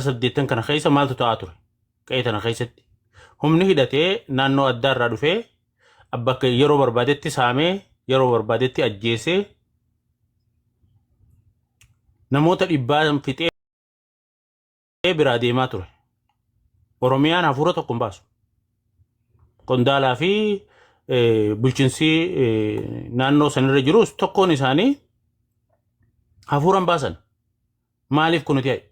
saddeettan kana keessa maaltu ta'aa ture? Qe'ee tana keessatti. Humni hidhatee naannoo addaa irraa dhufee bakka yeroo barbaadetti saamee yeroo barbaadetti ajjeesee namoota dhibbaan fixee biraa deemaa ture. Oromiyaan hafuura tokko hin baasu. Qondaalaa fi bulchiinsi naannoo sanirra jirus tokkoon isaanii hafuura hin baasan. Maaliif kun ta'e?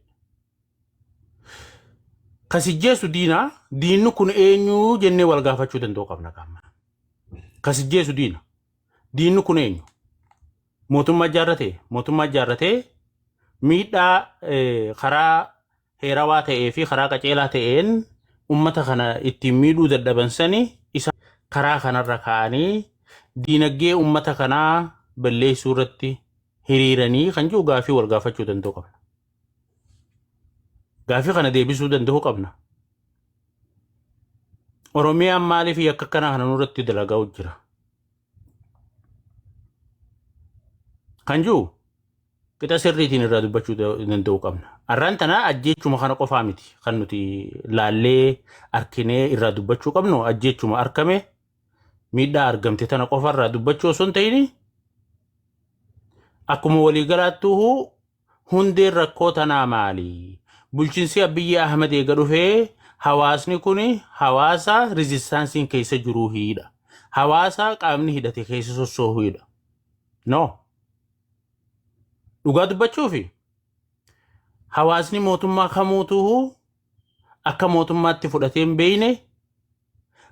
Kasijjeesu diina, diinni kun eenyu jennee wal gaafachuu danda'u qabna qaama. Kasijjeesu diina, diinni kun eenyu? Mootummaa ijaarratee miidhaa karaa heerawaa ta'ee fi karaa qaceelaa ta'een ummata kana ittiin miidhuu dadhabansanii isa karaa kanarra kaa'anii diinagdee ummata kanaa balleessuu irratti hiriiranii kan jiru gaafii wal gaafachuu danda'u qabna. Gaafii kana deebisuu danda'u qabna. Oromiyaan maaliif yakka kana nurratti dalagaa jira? Kan jiru qixa sirriitiin irraa dubbachuu danda'u qabna. Arraan tana ajjeechuma kana qofaa miti kan nuti laallee arkinee irraa dubbachuu qabnu ajjeechuma arkame miidhaa argamte tana qofa irraa dubbachuu osoo hin ta'in akkuma waliigalaattuu hundeen rakkoo tanaa maali? Bulchiinsi Abiyyi Ahmed eega dhufee hawaasni kun hawaasa rizistaansiin keessa jiruu hidha. Hawaasa qaamni hidhate keessa sossoohuu hidha. No. Dhugaa dubbachuufi hawaasni mootummaa kamuutuu akka mootummaatti fudhatee hin beeyne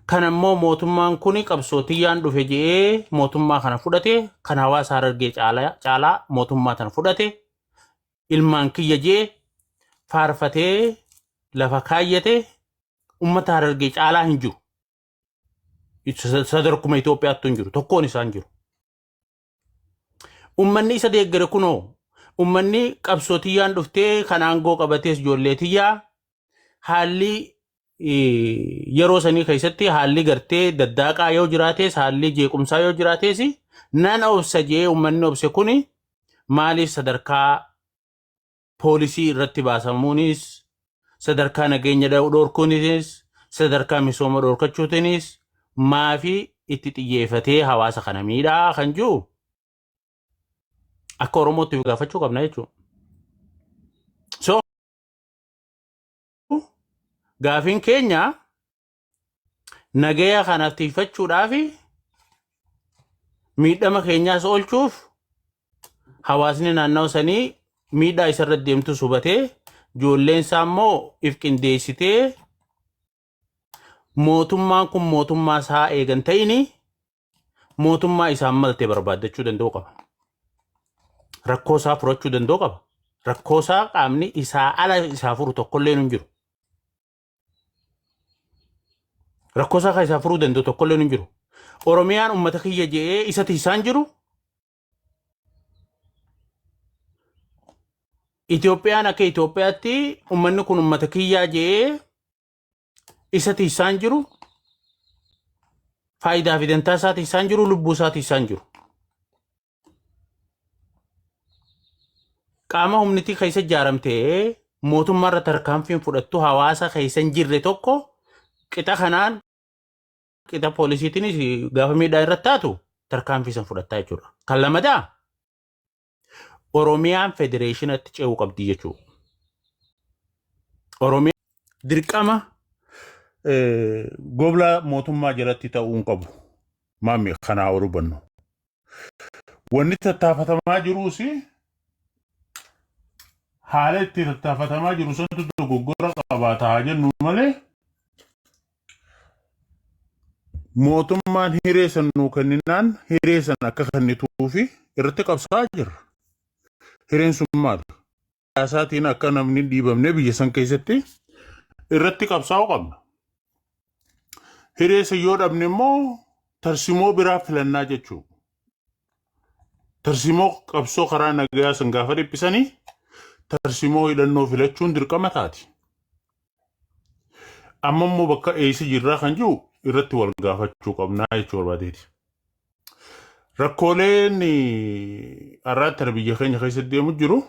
kan ammoo mootummaan kun qabsootiyyaan dhufe jedhee mootummaa kana fudhate kan hawaasa Harargee caalaa mootummaa tana fudhate ilmaan kiyya jedhee faarfatee lafa kaayyate ummata Harargee caalaa hin jiru. Sadarkuma Itoophiyaatti hin jiru. Tokkoon isaan jiru. Ummanni isa deeggare kunoo ummanni qabsootiyyaan dhuftee kan aangoo qabatees ijoolleetiyyaa haalli yeroo sanii keessatti haalli gartee daddaaqaa yoo jiraates haalli jeequmsaa yoo jiraates nan obsa jee ummanni obse kuni maaliif sadarkaa poolisii irratti baasamuunis sadarkaa nageenya dhorkuunis sadarkaa misooma dhorkachuutinis maafi itti xiyyeeffatee hawaasa kana miidhaa kan jiru akka Oromootti gaafachuu qabna jechuudha. So gaafiin keenya nagaya kanaaf tiifachuudhaaf miidhama keenyaas oolchuuf hawaasni naannoo sanii miidhaa isarratti deemtu hubatee ijoolleen isaa immoo if qindeessitee mootummaan kun mootummaa isaa eegan ta'ini mootummaa isaan malte barbaaddachuu danda'u qaba. Rakkoo isaa furachuu danda'u qaba. Rakkoo isaa qaamni isaa ala isaa furu tokkollee hin jiru. Rakkoo isaa kan isaa furuu danda'u tokkollee hin jiru. Oromiyaan uummata kiyya jedhee isatti isaan jiru. Itoophiyaan akka Itoophiyaatti uummanni kun uummata kiyyaa jedhee isatti isaan jiru. Faayidaa fi dantaa isaatti isaan jiru, lubbuu isaatti isaan jiru. Qaama humniti keessa ijaaramtee mootummaa irra tarkaanfiin fudhattu hawaasa keessa hin jirre tokko qixa kanaan qixa poolisiitiinis gaafa miidhaa irratti taatu tarkaanfii san fudhattaa jechuudha. Kan lamadaa Oromiyaan federeeshinatti ce'uu qabdi jechuudha. Oromiyaan dirqama gobla mootummaa jalatti ta'uu hin qabu. Maammi kanaa hubannu. Wanni tattaafatamaa jiruusi haala itti tattaafatamaa jiru santu dogoggora qabaataa jennu malee mootummaan hiree san nuu kenninaan hiree san akka kennituu fi irratti qabsaa jirra. Hireen sun maali? Siyaasaatiin akka namni dhiibamne biyya san keessatti irratti qabsaa'uu qabna. Hiree san yoo dhabne immoo tarsimoo biraa filannaa jechuudha. Tarsimoo qabsoo karaa nagayaa san gaafa dhiphisanii tarsimoo hidhannoo filachuun dirqama taati. Amma immoo bakka eessa jirraa kan jiru irratti wal gaafachuu qabnaa jechuu barbaadeeti. Rakkooleen har'aatti biyya keenya keessatti deemu jiru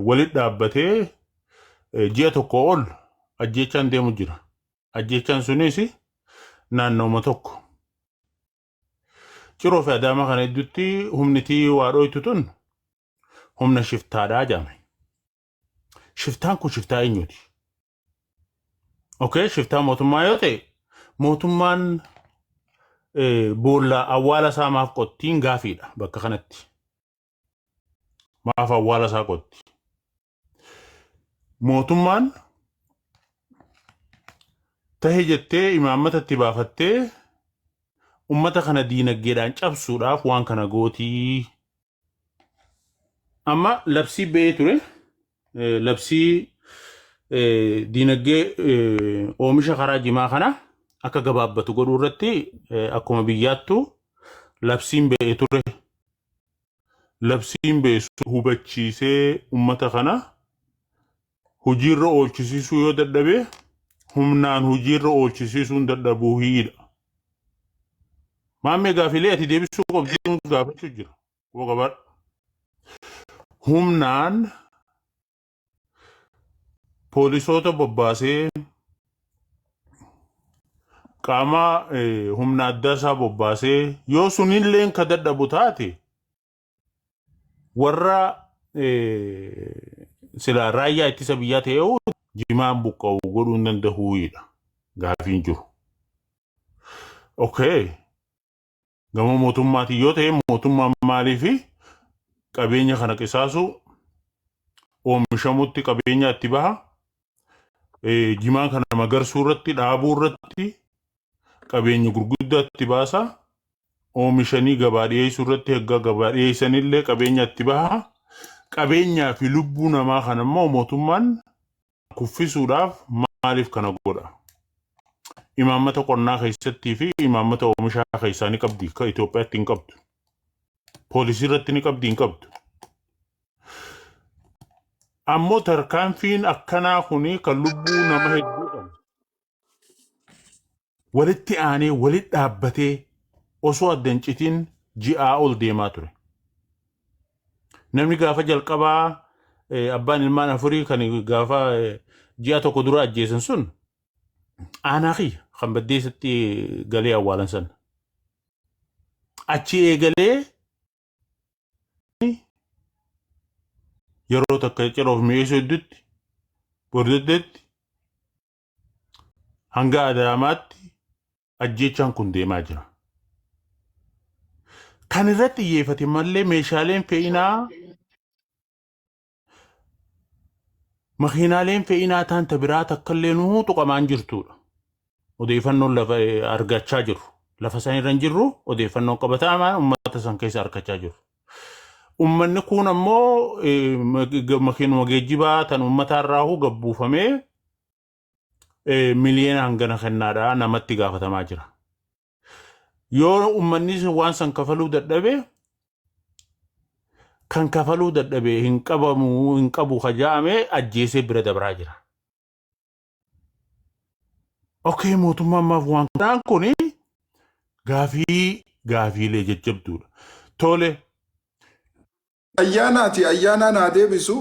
walitti dhaabbatee ji'a tokko ol ajjechaan deemu jira. Ajjechaan sunis naannooma tokko. Ciroo fi Adaamaa kana gidduutti humnitii waa dhooytu tun humna shiftaadhaa jedhame. Shiftaan kun shiftaa eenyuti? Okay, shiftaa mootummaa yoo ta'e mootummaan boolla awwaala isaa maaf qottiin gaafiidha bakka kanatti. Maaf awwaala isaa qotti? Mootummaan tahee jettee imaammata itti baafattee ummata kana diinagdeedhaan cabsuudhaaf waan kana gootii. Amma labsii ba'ee ture. Labsii diinagdee oomisha karaa jimaa kana akka gabaabbatu godhuu irratti akkuma biyyaattu labsiin ba'ee ture. Labsiin ba'e hubachiisee ummata kana hojiirra oolchisiisuu yoo dadhabe humnaan hojiirra oolchisiisuun dadhabuu hiidha. Maammee gaafilee ati deebisuu qabdiin gaafachuu jira. Waqabadha. Humnaan poolisoota bobbaasee qaama humna adda isaa bobbaasee yoo sunilleen ka dadhabu taate warra sila raayyaa ittisa biyyaa ta'ee jimaan buqqa'u godhuu hin danda'uudha gaafiin jiru. Okay. Gama mootummaatiin yoo ta'e mootummaan maaliif qabeenya kana qisaasu oomishamutti qabeenya itti baha. Jimaan kana magarsuu irratti dhaabuu irratti qabeenya gurguddaa itti baasa. Oomishanii gabaa dhiyeessuu irratti hagga gabaa dhiyeessanillee qabeenya itti baha. Qabeenyaa fi lubbuu namaa kana immoo mootummaan kuffisuudhaaf maaliif kana godha? Imaammata qonnaa keessattii fi imaammata oomishaa keessaa ni qabdi. Ka Itoophiyaatti hin qabdu. Poolisii irratti ni qabdi hin qabdu. Ammoo tarkaanfiin akkanaa kuni kan lubbuu nama hedduu qabu. Walitti aanee walitti dhaabbatee osoo addan citiin ji'aa ol deemaa ture. Namni gaafa jalqabaa abbaan ilmaan afurii kan gaafa ji'a tokko dura ajjeesan sun aanaa kiyya kan baddeessatti galee awwaalan san. Achi eegalee yeroo takka ciroof mi'eessuu hedduutti bordoddeetti hanga Adaamaatti ajjechaan kun deemaa jira. Kan irratti xiyyeeffate malee meeshaaleen fe'inaa makiinaaleen fe'inaa taanta biraa takkallee nuu tuqamaan jirtudha. Odeeffannoon lafa argachaa jiru. Lafa san irra hin jirru odeeffannoon qabatamaan uummata san keessa argachaa jiru. Uummanni kun ammoo makiinuma geejjibaa tan uummata irraa gabbuufamee miliyoona hangana kennaadhaa namatti gaafatamaa jira. Yoo uummanni waan san kafaluu dadhabe kan kafaluu dadhabe hin qabu kajaa'ame ajjeesee bira dabraa jira. Okay, mootummaan maaf waan kanaan kuni gaafiilee jajjabduudha. Tole. Ayyaana naa deebisu.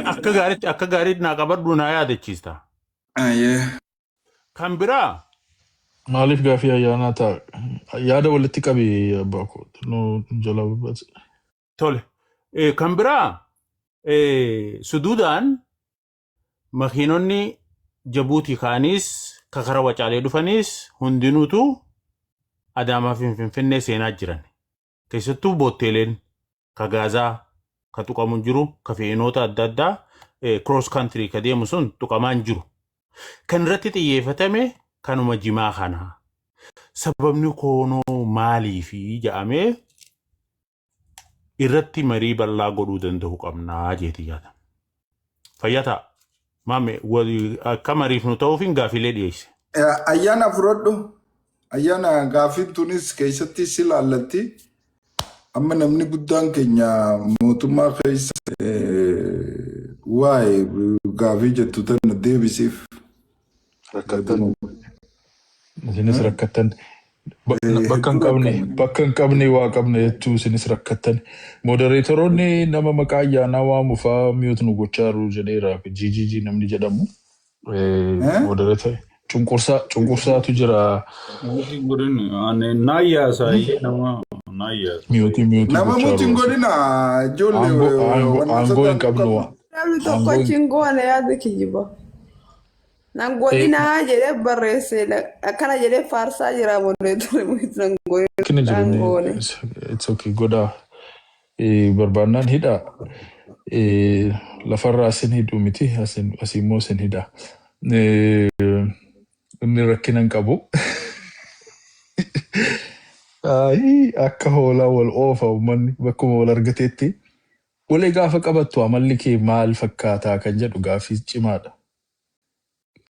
Akka gaariitti naa qabadhu naa yaadachiista. Kan biraa. Maaliif gaafii ayyaanaa ta'a? Yaada walitti qabi abbaa koo. Jala bubbate. Tole. Kan biraa suduudhaan makiinonni Jabuutii kaanis kakara wacaalee dhufanis hundinuutu Adaamaa fi Finfinnee seenaa jiran. Keessattuu bootteeleen ka gaazaa ka tuqamu jiru ka fe'inoota adda addaa cross country ka deemu sun tuqamaan jiru. Kan irratti xiyyeeffatame kanuma jimaa kana. Sababni koonoo maaliifi jedhamee irratti marii bal'aa godhuu danda'u qabnaa jeetii yaada. Fayyataa. Maame akka mariif nu ta'uuf hin gaafilee dhiyeesse. Ayyaana fudhadhu. Ayyaana gaafiin tunis keessatti si laallatti. Amma namni guddaan keenya mootummaa keessa waa'ee gaafii jettu tana deebisiif. Rakkattan. Isinis rakkattan. Bakka hin qabne waa qabna jechuu isinis rakkattan. Modereetoroonni nama maqaa ayyaanaa waamu fa'aa miyootu nu gochaa jiru jedheera. GGG namni jedhamu. Modereetor cunqursaatu jira. Miyootii Nama gochaa muti jiru. godina ijoollee Aangoo hin qabnu. Namni tokko chingoone yaada kijjiba. Nan godina jedhee barreesse akkana jedhee faarsaa jira modereetor Kina jiru. It's okay goda. Barbaannaan hidha. Lafarraa isin hidhu miti asiimmoo isin hidha. Inni rakkina hin qabu. Akka hoolaa wal oofa uummanni bakkuma wal argateetti. Walii gaafa qabattu amalli kee maal fakkaataa kan jedhu gaaffii cimaadha.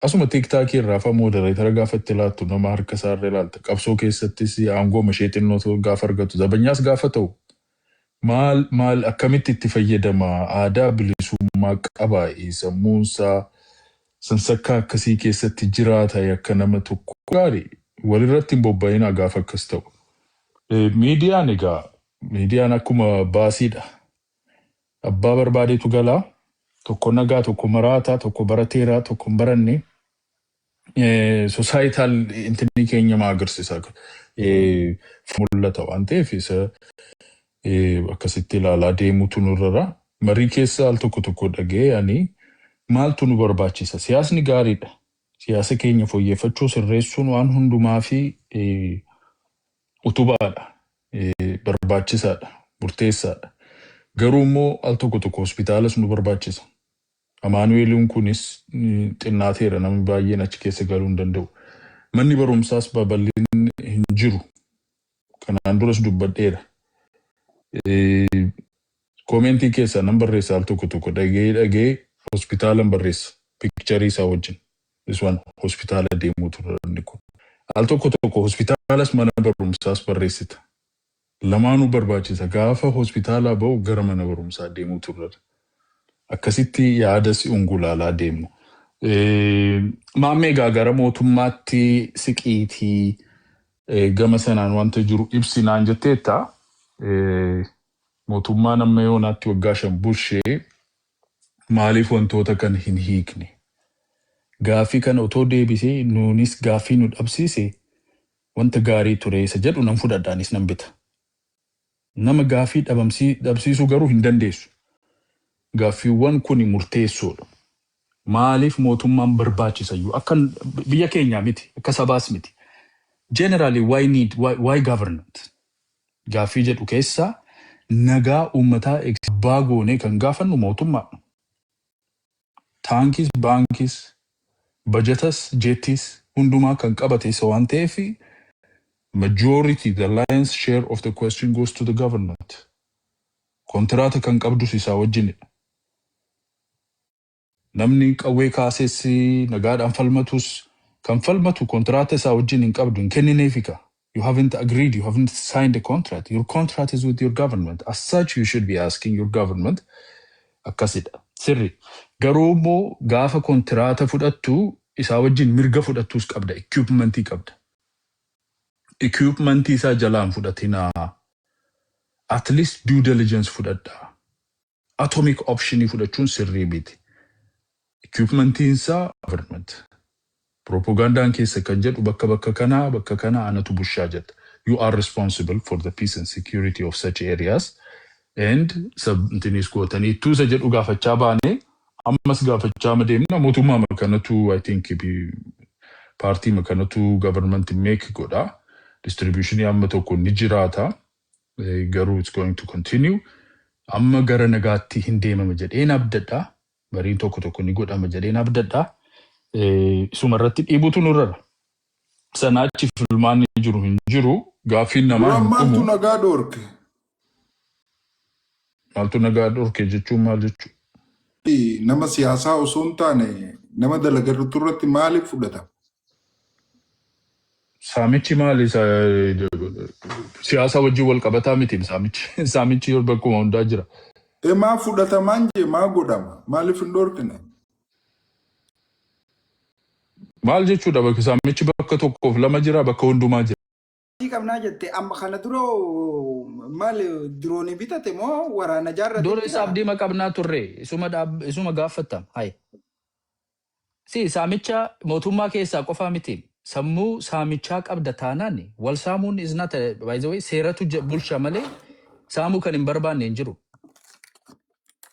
Asuma tiktaakii irraa fa modereetara gaafa itti laattu nama harka isaarra ilaalta. Qabsoo keessattis aangoo ishee xinnoo gaafa argatu. Zabanyaas gaafa ta'u maal akkamitti itti fayyadama aadaa bilisummaa qabaa sammuunsaa sansakkaa akkasii keessatti jiraata akka nama tokko gaarii walirratti hin bobba'inaa gaafa akkas ta'u. Miidiyaan egaa miidiyaan akkuma baasiidha. Abbaa barbaadeetu galaa. Tokko nagaa, tokko maraataa, tokko barateeraa, tokko hin baranne. Societal intinni keenya maa agarsiisa. Mul'ata waan ta'eef isa akkasitti ilaalaa deemuutu nurra. Marii keessa al tokko dhagee ani maaltu nu barbaachisa. Siyaasni gaariidha. Siyaasa keenya fooyyeffachuu sirreessuun waan hundumaa fi utubaadha. Barbaachisaadha. Murteessaadha. Garuu immoo al tokko hospitaalas nu barbaachisa. Amaanu'eeliin kunis xinnaateera namni baay'een achi keessa galuu hin danda'u. Manni barumsaas babal'inni hin jiru. Kanaan duras dubbadheera. Koomentii keessa nan barreessa al tokko dhagee hospitaalan barreessa. Pikcharii isaa wajjin. Iswaan hospitaala deemuutu inni kun. Al tokko hospitaalas mana barumsaas barreessita. Lamaanuu barbaachisa. Gaafa hospitaalaa ba'u gara mana barumsaa deemuutu irra. Akkasitti yaada si ungulaalaa deemu. Maammee gara mootummaatti siqiitii gama sanaan wanta jiru ibsinaan jetteetta. Mootummaan amma yoonaatti waggaa 5 bulchee maaliif wantoota kan hin hiikne. Gaaffii kana otoo deebisee nuunis gaaffii nu dhabsiise wanta gaarii ture isa jedhu nan fudhadhaanis nan bita. Nama gaaffii dhabsiisuu garuu hin dandeessu. Gaaffiiwwan kun murteessoodha. Maaliif mootummaan barbaachisayyuu akka biyya keenyaa miti akka sabaas miti. Generally why government? Gaaffii jedhu keessaa nagaa uummataa eegsisuu goonee kan gaafannu mootummaa. Taankis, baankis, bajetas, jettis hundumaa kan qabate isa waan ta'eef majority, the lion's share of the question goes to the government. Kontraata kan qabdus isaa wajjinidha. Namni qawwee kaaseessi nagaadhaan falmatus kan falmatu kontraata isaa wajjin hin qabdu hin kennineefika. You haven't agreed, you haven't signed a contract. Your contract is with your government. As such, you should be asking your government akkasidha. Sirri. Garuu immoo gaafa kontraata fudhattu isaa wajjin mirga fudhattus qabda. Equipmentii qabda. Equipmentii isaa jalaan fudhatinaa. At least due diligence fudhadha. Atomic optionii fudhachuun sirrii miti. Equipmentiin isaa government. Propagandaan keessa kan jedhu bakka kana anatu bushaa jedha. You are responsible for the peace and security of such areas. And sabtinis gootanii tuusa jedhu gaafachaa baane ammas gaafachaa madeemna mootummaa makanatu I think paartii makanatu government make godha. Distribution amma tokko ni jiraata. Garuu it's going to continue. Amma gara nagaatti hin deemama jedheen abdadha. Bariin tokko ni godhama jedheen abdadha. Sumarratti dhiibutu nurra. Sanaachi filmaan jiru hin jiru. Gaaffiin namaa hin maaltu nagaa dhoorke? Maaltu nagaa dhoorke jechuun maal jechuu? Nama siyaasaa osoo hin taane nama dalagartu irratti maaliif fudhatama? Saamichi maali? Siyaasa wajjin wal qabataa miti saamichi. Saamichi bakkuma hundaa jira. Maa fudhatamaan jee maa godhama? Maaliif hin dhoorkine? Maal jechuudha bakka saamichi bakka tokkoof lama jira bakka hundumaa jira. qabnaa jette amma kana dura maal diroonii bitate moo waraana Dur jaarratetti isaaf kana? diima qabnaa turre isuma gaafattam. Hai. Si saamicha mootummaa keessaa qofaa miti. Sammuu saamichaa qabda taanaan wal saamuun is not by the way seeratu bulcha malee saamuu kan hin barbaanne hin jiru.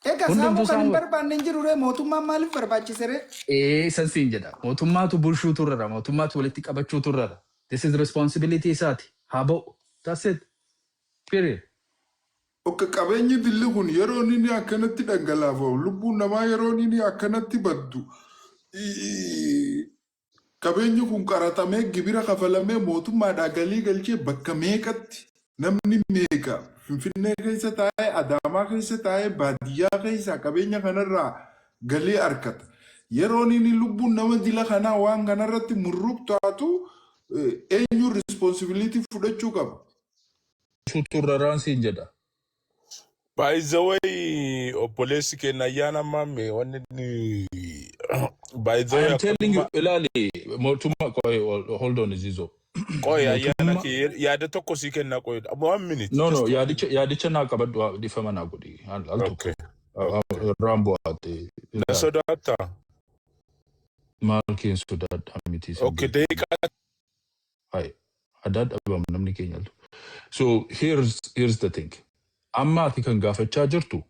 Egaa saamuu Hundumtuu kan hin saamuu barbaanne hin jirure mootummaan maaliif barbaachise ree? san siin jedha. Mootummaatu bulchuu turrara. Mootummaatu walitti qabachuu turrara. This is responsibility isaati. Haa ba'u. That's it. Period. Akka qabeenyi dilli kun yeroo inni akkanatti dhangalaafamu lubbuun namaa yeroo inni akkanatti baddu qabeenyi kun qaraxamee gibira kafalamee mootummaadhaa galii galchee bakka meeqatti namni meeqa Finfinnee keessa taa'ee Adaamaa keessa taa'ee baadiyyaa keessa qabeenya kanarraa galii argata. Yeroo inni lubbuun nama dila kanaa waan kanarratti murruq taatu eenyu responsibility fudhachuu qaba. Turraraan siin jedha. By the way, obboleessi keenya ayyaana mamme wanni by the I way am telling you, Ilali, hold on, Zizo. qoy ayyaana kee yaada tokko si kenna qoy 1 minute. No, yaadicha naa qabadhu dhifama naa godhi. Al Okay. Rambo ate. Na sodaata. Maal keen sodaadha miti. Okay, deeqa. Hai. Adad abam namni keenya. So here's the thing. Amma ati kan gaafachaa jirtu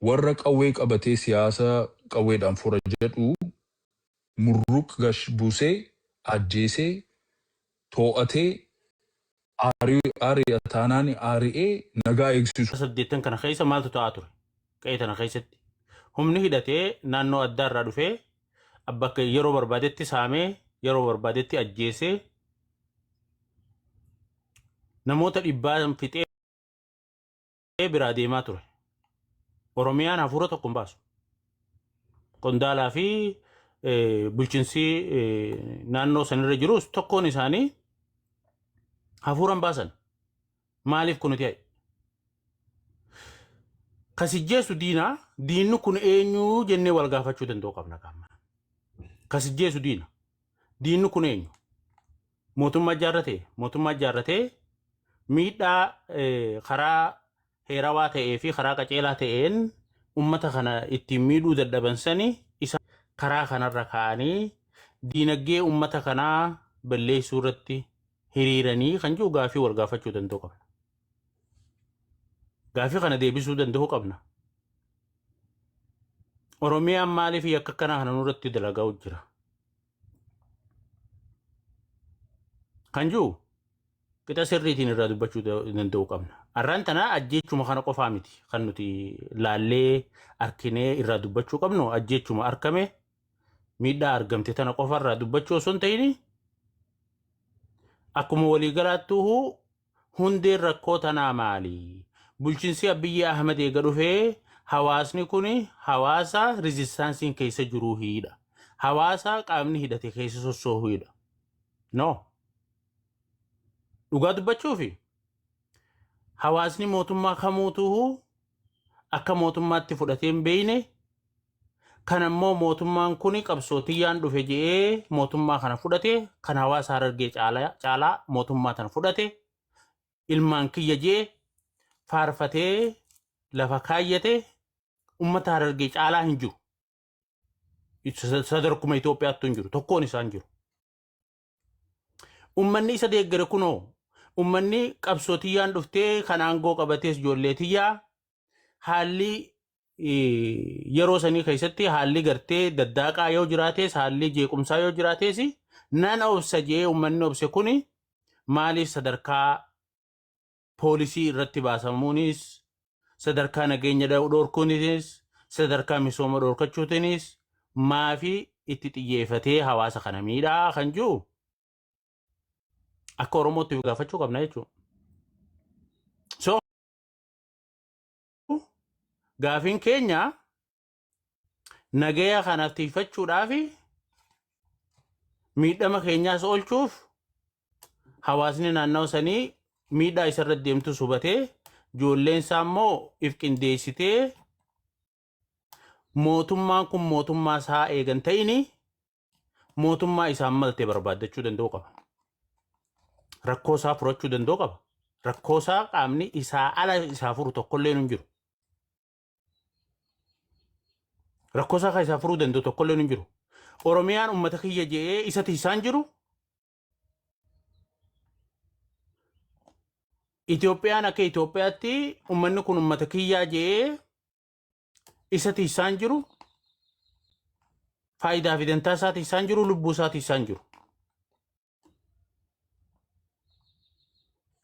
warra qawwee qabatee siyaasa qawweedhaan fura jedhu murruq gash buusee ajjeesee too'atee aarii ataanaani aari'ee nagaa eegsisu. Saddeettan kana keessa maaltu ta'aa ture? Qe'ee tana keessatti humni hidhatee naannoo addaa irraa dhufee bakka yeroo barbaadetti saamee yeroo barbaadetti ajjeesee namoota dhibbaan fixee biraa deemaa ture. Oromiyaan hafuura tokko hin baasu. Qondaalaa fi bulchiinsi naannoo sanirra jirus tokkoon isaanii hafuura hin baasan. Maaliif kun ta'e? Kasijjeessu diinaa, diinni kun eenyu jennee wal gaafachuu danda'u qabna qaama. Kasijjeessu diina. Diinni kun eenyu? Mootummaa ijaarratee miidhaa karaa heerawaa ta'ee fi karaa qaceelaa ta'een ummata kana ittiin miidhuu dadhabansanii isa karaa kanarra kaa'anii diinagdee ummata kanaa balleessuu irratti hiriiranii kan jiru gaafii wal gaafachuu danda'u qabna. Gaafii kana deebisuu danda'u qabna. Oromiyaan maaliif yakka kana nurratti dalagaa jira? Kan jiru qixa sirriitiin irraa dubbachuu danda'u qabna. Arraan tana ajjeechuma kana qofaa miti kan nuti laallee arkinee irraa dubbachuu qabnu ajjeechuma arkame miidhaa argamte tana qofa irraa dubbachuu osoo hin ta'in akkuma waliigalaattuu hundeen rakkoo tanaa maali? Bulchiinsi Abiyyi Ahmed eega dhufee hawaasni kun hawaasa rizistaansiin keessa jiruu hidha. Hawaasa qaamni hidhate keessa sossoohuu hidha. No. Dhugaa dubbachuufi hawaasni mootummaa kamuutuu akka mootummaatti fudhatee hin beeyne kan ammoo mootummaan kun qabsootiyyaan dhufe jedhee mootummaa kana fudhate kan hawaasa Harargee caalaa mootummaa tana fudhate ilmaan kiyya jedhee faarfatee lafa kaayyate ummata Harargee caalaa hin jiru. Sadarkuma Itoophiyaatti hin jiru. Tokkoon isaan jiru. Ummanni isa deeggare kunoo ummanni qabsootiyyaan dhuftee kan aangoo qabatees ijoolleetiyyaa haalli yeroo sanii keessatti haalli gartee daddaaqaa yoo jiraates haalli jeequmsaa yoo jiraates nan obsa jee ummanni obse kuni maaliif sadarkaa poolisii irratti baasamuunis sadarkaa nageenya dhorkuunis sadarkaa misooma dhorkachuutinis maafi itti xiyyeeffatee hawaasa kana miidhaa kan jiru akka Oromootti gaafachuu qabna jechuudha. So gaafiin keenya nagaya kanaaf tiifachuudhaaf miidhama keenyaas oolchuuf hawaasni naannoo sanii miidhaa isarratti deemtu hubatee ijoolleen isaa immoo if qindeessitee mootummaan kun mootummaa isaa eegan ta'ini mootummaa isaan malte barbaaddachuu danda'u qaba. rakkoo isaa furachuu danda'u qaba. Rakkoo isaa qaamni isaa ala isaa furu tokkollee hin jiru. Rakkoo isaa kan isaa furuu danda'u tokkollee hin jiru. Oromiyaan uummata kiyya jedhee isa tiisaan jiru. Itoophiyaan akka Itoophiyaatti uummanni kun uummata kiyyaa jedhee isa tiisaan jiru. Faayidaa fi dantaa isaa tiisaan jiru, lubbuu isaa tiisaan jiru.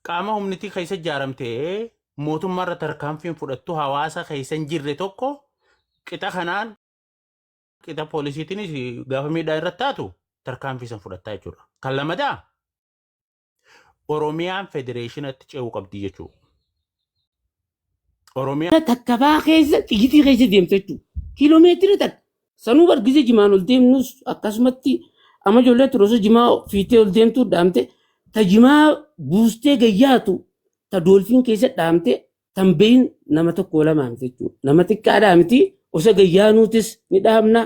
Qaama humnitii keessa ijaaramtee mootummaa irra tarkaanfiin fudhattu hawaasa keessa hin jirre tokko qixa kanaan qixa poolisiitiinis gaafa miidhaa irratti taatu tarkaanfii san fudhattaa jechuudha. Kan lamadaa Oromiyaan federeeshinatti ce'uu qabdi jechuudha. Oromiyaan takkafaa keessa xiyyitii keessa deemte jechuudha. Kiiloomeetira takka sanuu bargise jimaan ol deemnus akkasumatti amma ijoollee turose jimaa fiitee ol deemtuu dhaamte ta jimaa buustee gayyaatu ta doolfiin keessa dhaamte tan beeyin nama tokko lamaan jechuudha. Nama xiqqaadhaa miti osa gayyaanuutis ni dhaamna.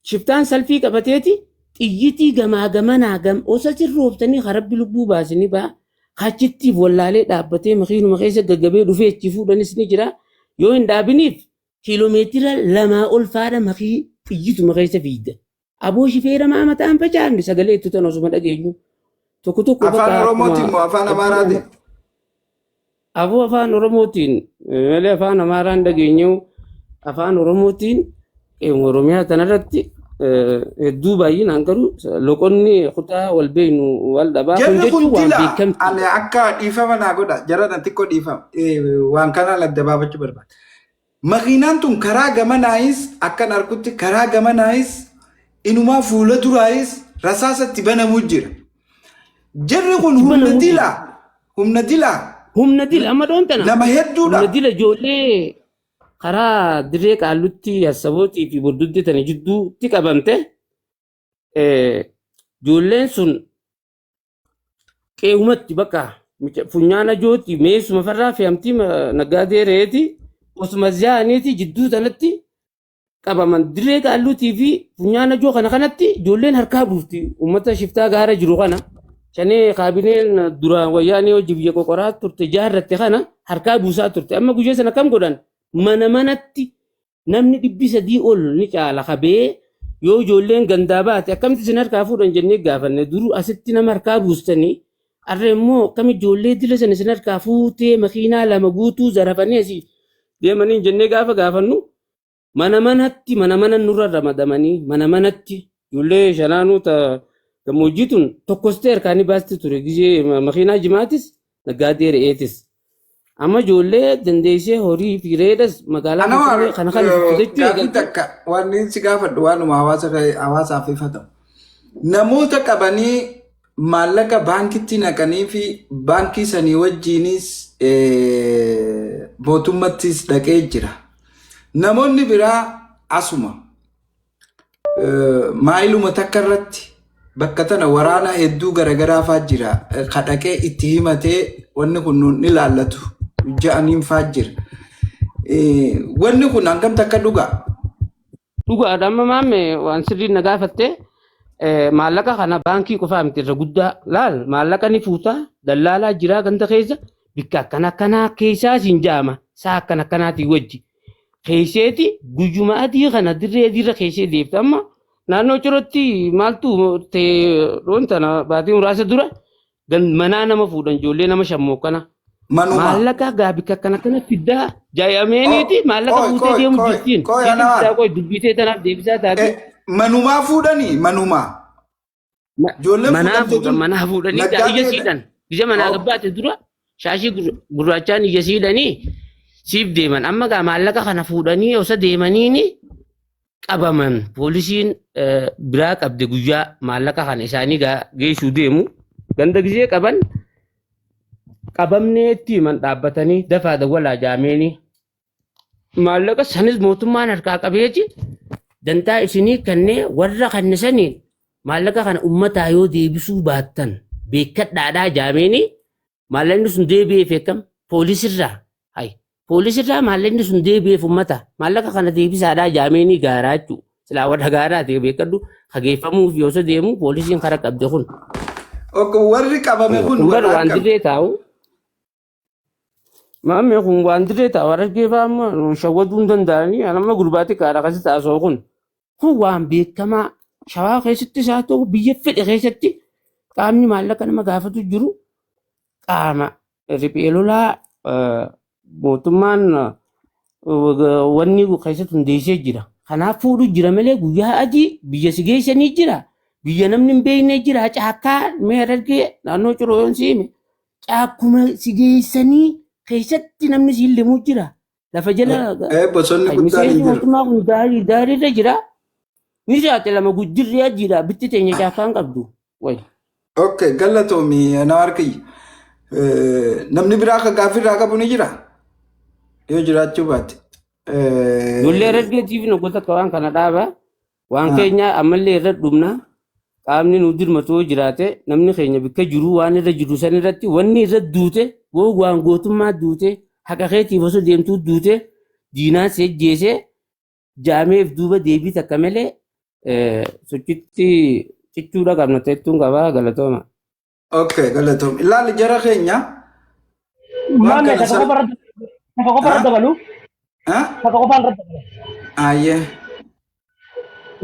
Shiftaan salfii qabateeti xiyyitii gamaa gamanaa osa sirroobtanii harabbi lubbuu baasanii ba'a. Kachittiif wallaalee dhaabbatee makiinuma keessa gaggabee dhufee achi fuudhanis ni jira. Yoo hin dhaabiniif kiiloomeetira 2 ol faadha makii xiyyituma keessa fiigda. Aboo shifeera maamataan facaafne sagalee itti tan osuma dhageenyu. Tokko tokko afaan Oromootiin moo afaan Amaaraatiin? Aboo afaan Oromootiin malee afaan Amaaraan dhageenyu afaan Oromootiin Oromiyaa kanarratti hedduu baay'inaan garuu loqonni kutaa wal beeknu wal dhabaa kun jechuun waan beekamti. Ani akka dhiifama naa godha jaraadhaan xiqqoo dhiifama waan kanaan adda baafachuu barbaada. Makiinaan tun karaa gamanaayis akkan argutti karaa gamanaayis inumaa fuula duraayis rasaasatti banamuu jira. Jarri kun humna dilaa. Humna dila amma doontana. Nama hedduudha. Humna dila ijoollee karaa dirree qaallutti Yassabootii fi Boddudde tana jidduutti qabamte ijoolleen sun qe'umatti bakka funyaana jooti meesuma farraa fe'amtii naggaadee reeti osuma zaaniiti jidduu tanatti qabaman dirree qaalluutii fi funyaana joo kanatti ijoolleen harkaa buufti uummata shiftaa gaara jiru kana shanii kaabineen duraan wayyaanii hojii biyya qoqoraa turte jaarratte kana harkaa buusaa turte amma guyyaa sana kam godhan mana manatti namni 300 ol ni caala qabee yoo ijoolleen gandaa baate akkamitti isin harkaa fuudhan jennee gaafanne duru asitti nama harkaa buustanii arre immoo akkam ijoollee dila sana isin harkaa fuutee makiinaa 2 guutuu zarafanii asii deemanii jennee gaafannu mana mana nurra ramadamanii mana manatti ijoollee shanaanuu gammoojjiituun tokkostee harkaanii baasti ture gizee makiinaa jimaatis naggaadee re'eetis. Amma ijoollee dandeessee horii fi reedas magaalaa kana fudhachuu eegalta. Waan inni si gaafadhu waanuma hawaasaaf ifatamu. Namoota qabanii maallaqa baankitti naqanii fi baankii sanii wajjiinis mootummattis dhaqee jira. Namoonni biraa asuma maayiluma takka irratti bakka tana waraana hedduu garagaraa faa jira. Kadhaqee itti himatee wanni kun ni laallatu. Ja'aniin faa jira. Wanni kun hangam takka dhugaa? Dhugaadha amma maamme waan sirrii na gaafatte maallaqa kana baankii qofaa miti irra guddaa laal maallaqa ni fuutaa dallaalaa jiraa ganda keessa bikka akkanaa keessaa siin jaama saa akkanaatii wajji keesseeti guyyuma adii kana dirree adiirra keessee deebta amma naannoo cirootti maaltu tana baatii muraasa dura manaa nama fuudhan ijoollee nama shammoo kana. Maallaqa gaabika kana fiddaa jaayameeniiti maallaqa fuutee deemu jirtiin dubbitee tanaaf deebisaa taate. Manumaa fuudhanii manumaa. Manaa fuudhanii ija siidhan ija manaa gabbaate dura shaashii gurraachaan ija siidhanii siif deeman amma gaa maallaqa kana fuudhanii osoo deemaniini qabaman poolisiin biraa qabde guyyaa maallaqa kana isaanii geessuu deemu ganda gizee qaban. Qabamneetti man dhaabbatanii dafaa dawwalaa jaameenii maallaqa sanis mootummaan harkaa qabeeti dantaa isinii kannee warra kannisaniin maallaqa kana ummataa yoo deebisuu baattan beekadhaadhaa jaameenii maallaqni sun deebi'eef eekam poolisirraa maallaqni sun deebi'eef ummata maallaqa kana deebisaadhaa jaameenii gaaraa jechuu silaa warra gaaraa ta'e beekadhu hageeffamuuf yoo deemu poolisiin kara qabde kun. warri qabame kun Kun bar warra waan akkam? dirree taa'u. Maamee kun waan dirree taa'u argee faama shawwaduu hin danda'anii anamma gurbaatti kaadha akkasii taasoo kun. Kun waan beekamaa shawaa keessattis haa ta'u biyya fedhe keessatti qaamni maallaqa nama gaafatu jiru qaama riphee lolaa mootummaan wanni keessatti hundeessee jira. Kanaaf fuudhu jira malee guyyaa adii biyya si geessanii jira. Biyya namni hin beekne jira. Caakkaa mee argee naannoo Cirooyoon siime. Caakkuma si geessanii keessatti namni si limuu jira. Lafa jala Bosonni guddaan hin miseensi jiru. mootummaa kun daariirra jira. Ni jiraate lama gujjirri ajiidha. Bitti teenya caakkaa hin qabdu. Wayi. Okay, galatoomii na harkiyya. Namni biraa akka gaaffii irraa qabu ni jira? Yoo jiraachuu baate. Ijoollee raddeetiif nagoota akka waan kana dhaaba. Waan keenya ammallee irra dhumna. Qaamni nu dirmatoo jiraate namni keenya bakka jiru waan irra jiru san irratti wanni irra duute waan gootummaa duute haqa keetiif osoo deemtuu duute diinaan seejjeesee jaameef duuba deebii takka malee sochitti cichuudha qabna teettuun qabaa galatooma. Okay, galatoomii. Ilaali jara keenya. Maame takka qofa irra dabalu. Takka qofa irra dabalu. Ayyee.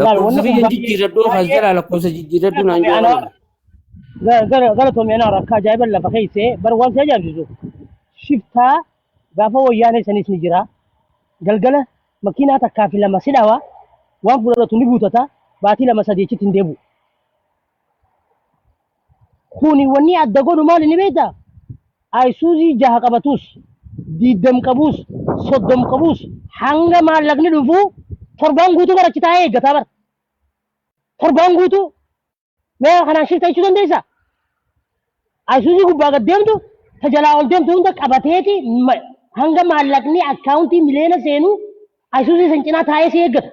Lakkoofsa biyya jijjiirradhoo as jala lakkoofsa jijjiirradhuu naan jedhamu. Galatoomii ana rakkaa ajaa'iba lafa keessee bar waan si ajaa'ibsiisu. Shiftaa gaafa wayyaanee sanis ni jira. Galgala makiinaa takkaa fi lama sidhawa waan fudhatu ni guutata baatii lama sadeechitti hin deebi'u. Kuni wanni adda godhu maali ni beektaa? Ayisuuzii jaha qabatus, 20 qabus, 30 qabus hanga maallaqni dhufu torbaan guutuu barachi taa'ee eeggataa bara. Torbaan guutuu mee kanaan shifta jechuu dandeessaa? Ayisuuzii gubbaa gad deemtu tajalaa ol deemtu hunda qabateeti hanga maallaqni akkaawuntii miliyoona seenu ayisuuzii san cinaa taa'ee si eeggata.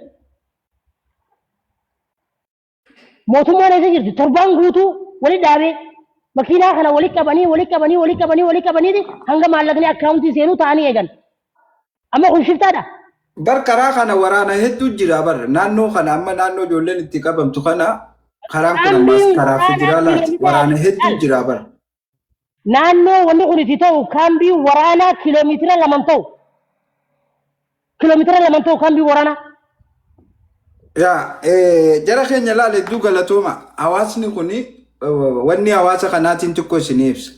Mootummaan eessa jirti? Torbaan guutuu wali dhaabee makiinaa kana wali qabanii hanga maallaqni akkaawuntii seenuu ta'anii eegan. Amma kun shiftaadha. Bar karaa kana waraana hedduu jira bar naannoo kana amma naannoo ijoolleen itti qabamtu kana karaan kun ammas karaa federaalaati waraana hedduu jira bar. Naannoo wanni kun itti ta'u kaambii waraanaa kiiloomeetira 2 ta'u. Kiiloomeetira 2 ta'u kaambii waraanaa. Yaa jara keenya laale hedduu galatooma hawaasni kuni wanni hawaasa kanaatiin tokko isin ibsa.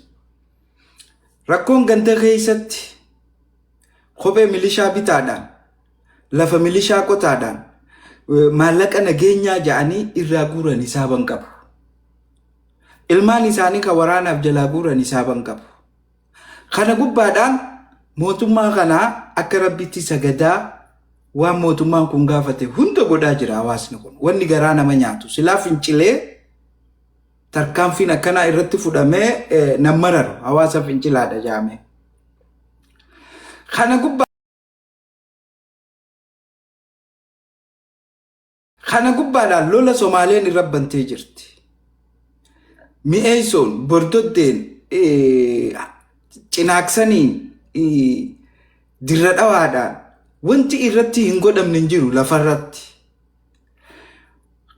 Rakkoon ganda keessatti kophee milishaa bitaadhaan lafa milishaa qotaadhaan maallaqa nageenyaa ja'anii irraa guuran hisaaban qabu. Ilmaan isaanii kan waraanaaf jalaa guuran hisaaban qabu. Kana gubbaadhaan mootummaa kanaa akka rabbitti sagadaa waan mootummaan kun gaafate hunda godhaa jira hawaasni kun. Wanni garaa nama nyaatu silaa fincilee tarkaanfiin akkanaa irratti fudhamee nammararu hawaasa fincilaadha jaame. Kana gubbaadhaan lola Somaaleen irra bantee jirti. Mi'eessoon, Bordoddeen, Cinaaksaniin, Dirra Dhawaadhaan wanti irratti hin godhamne hin jiru lafarratti.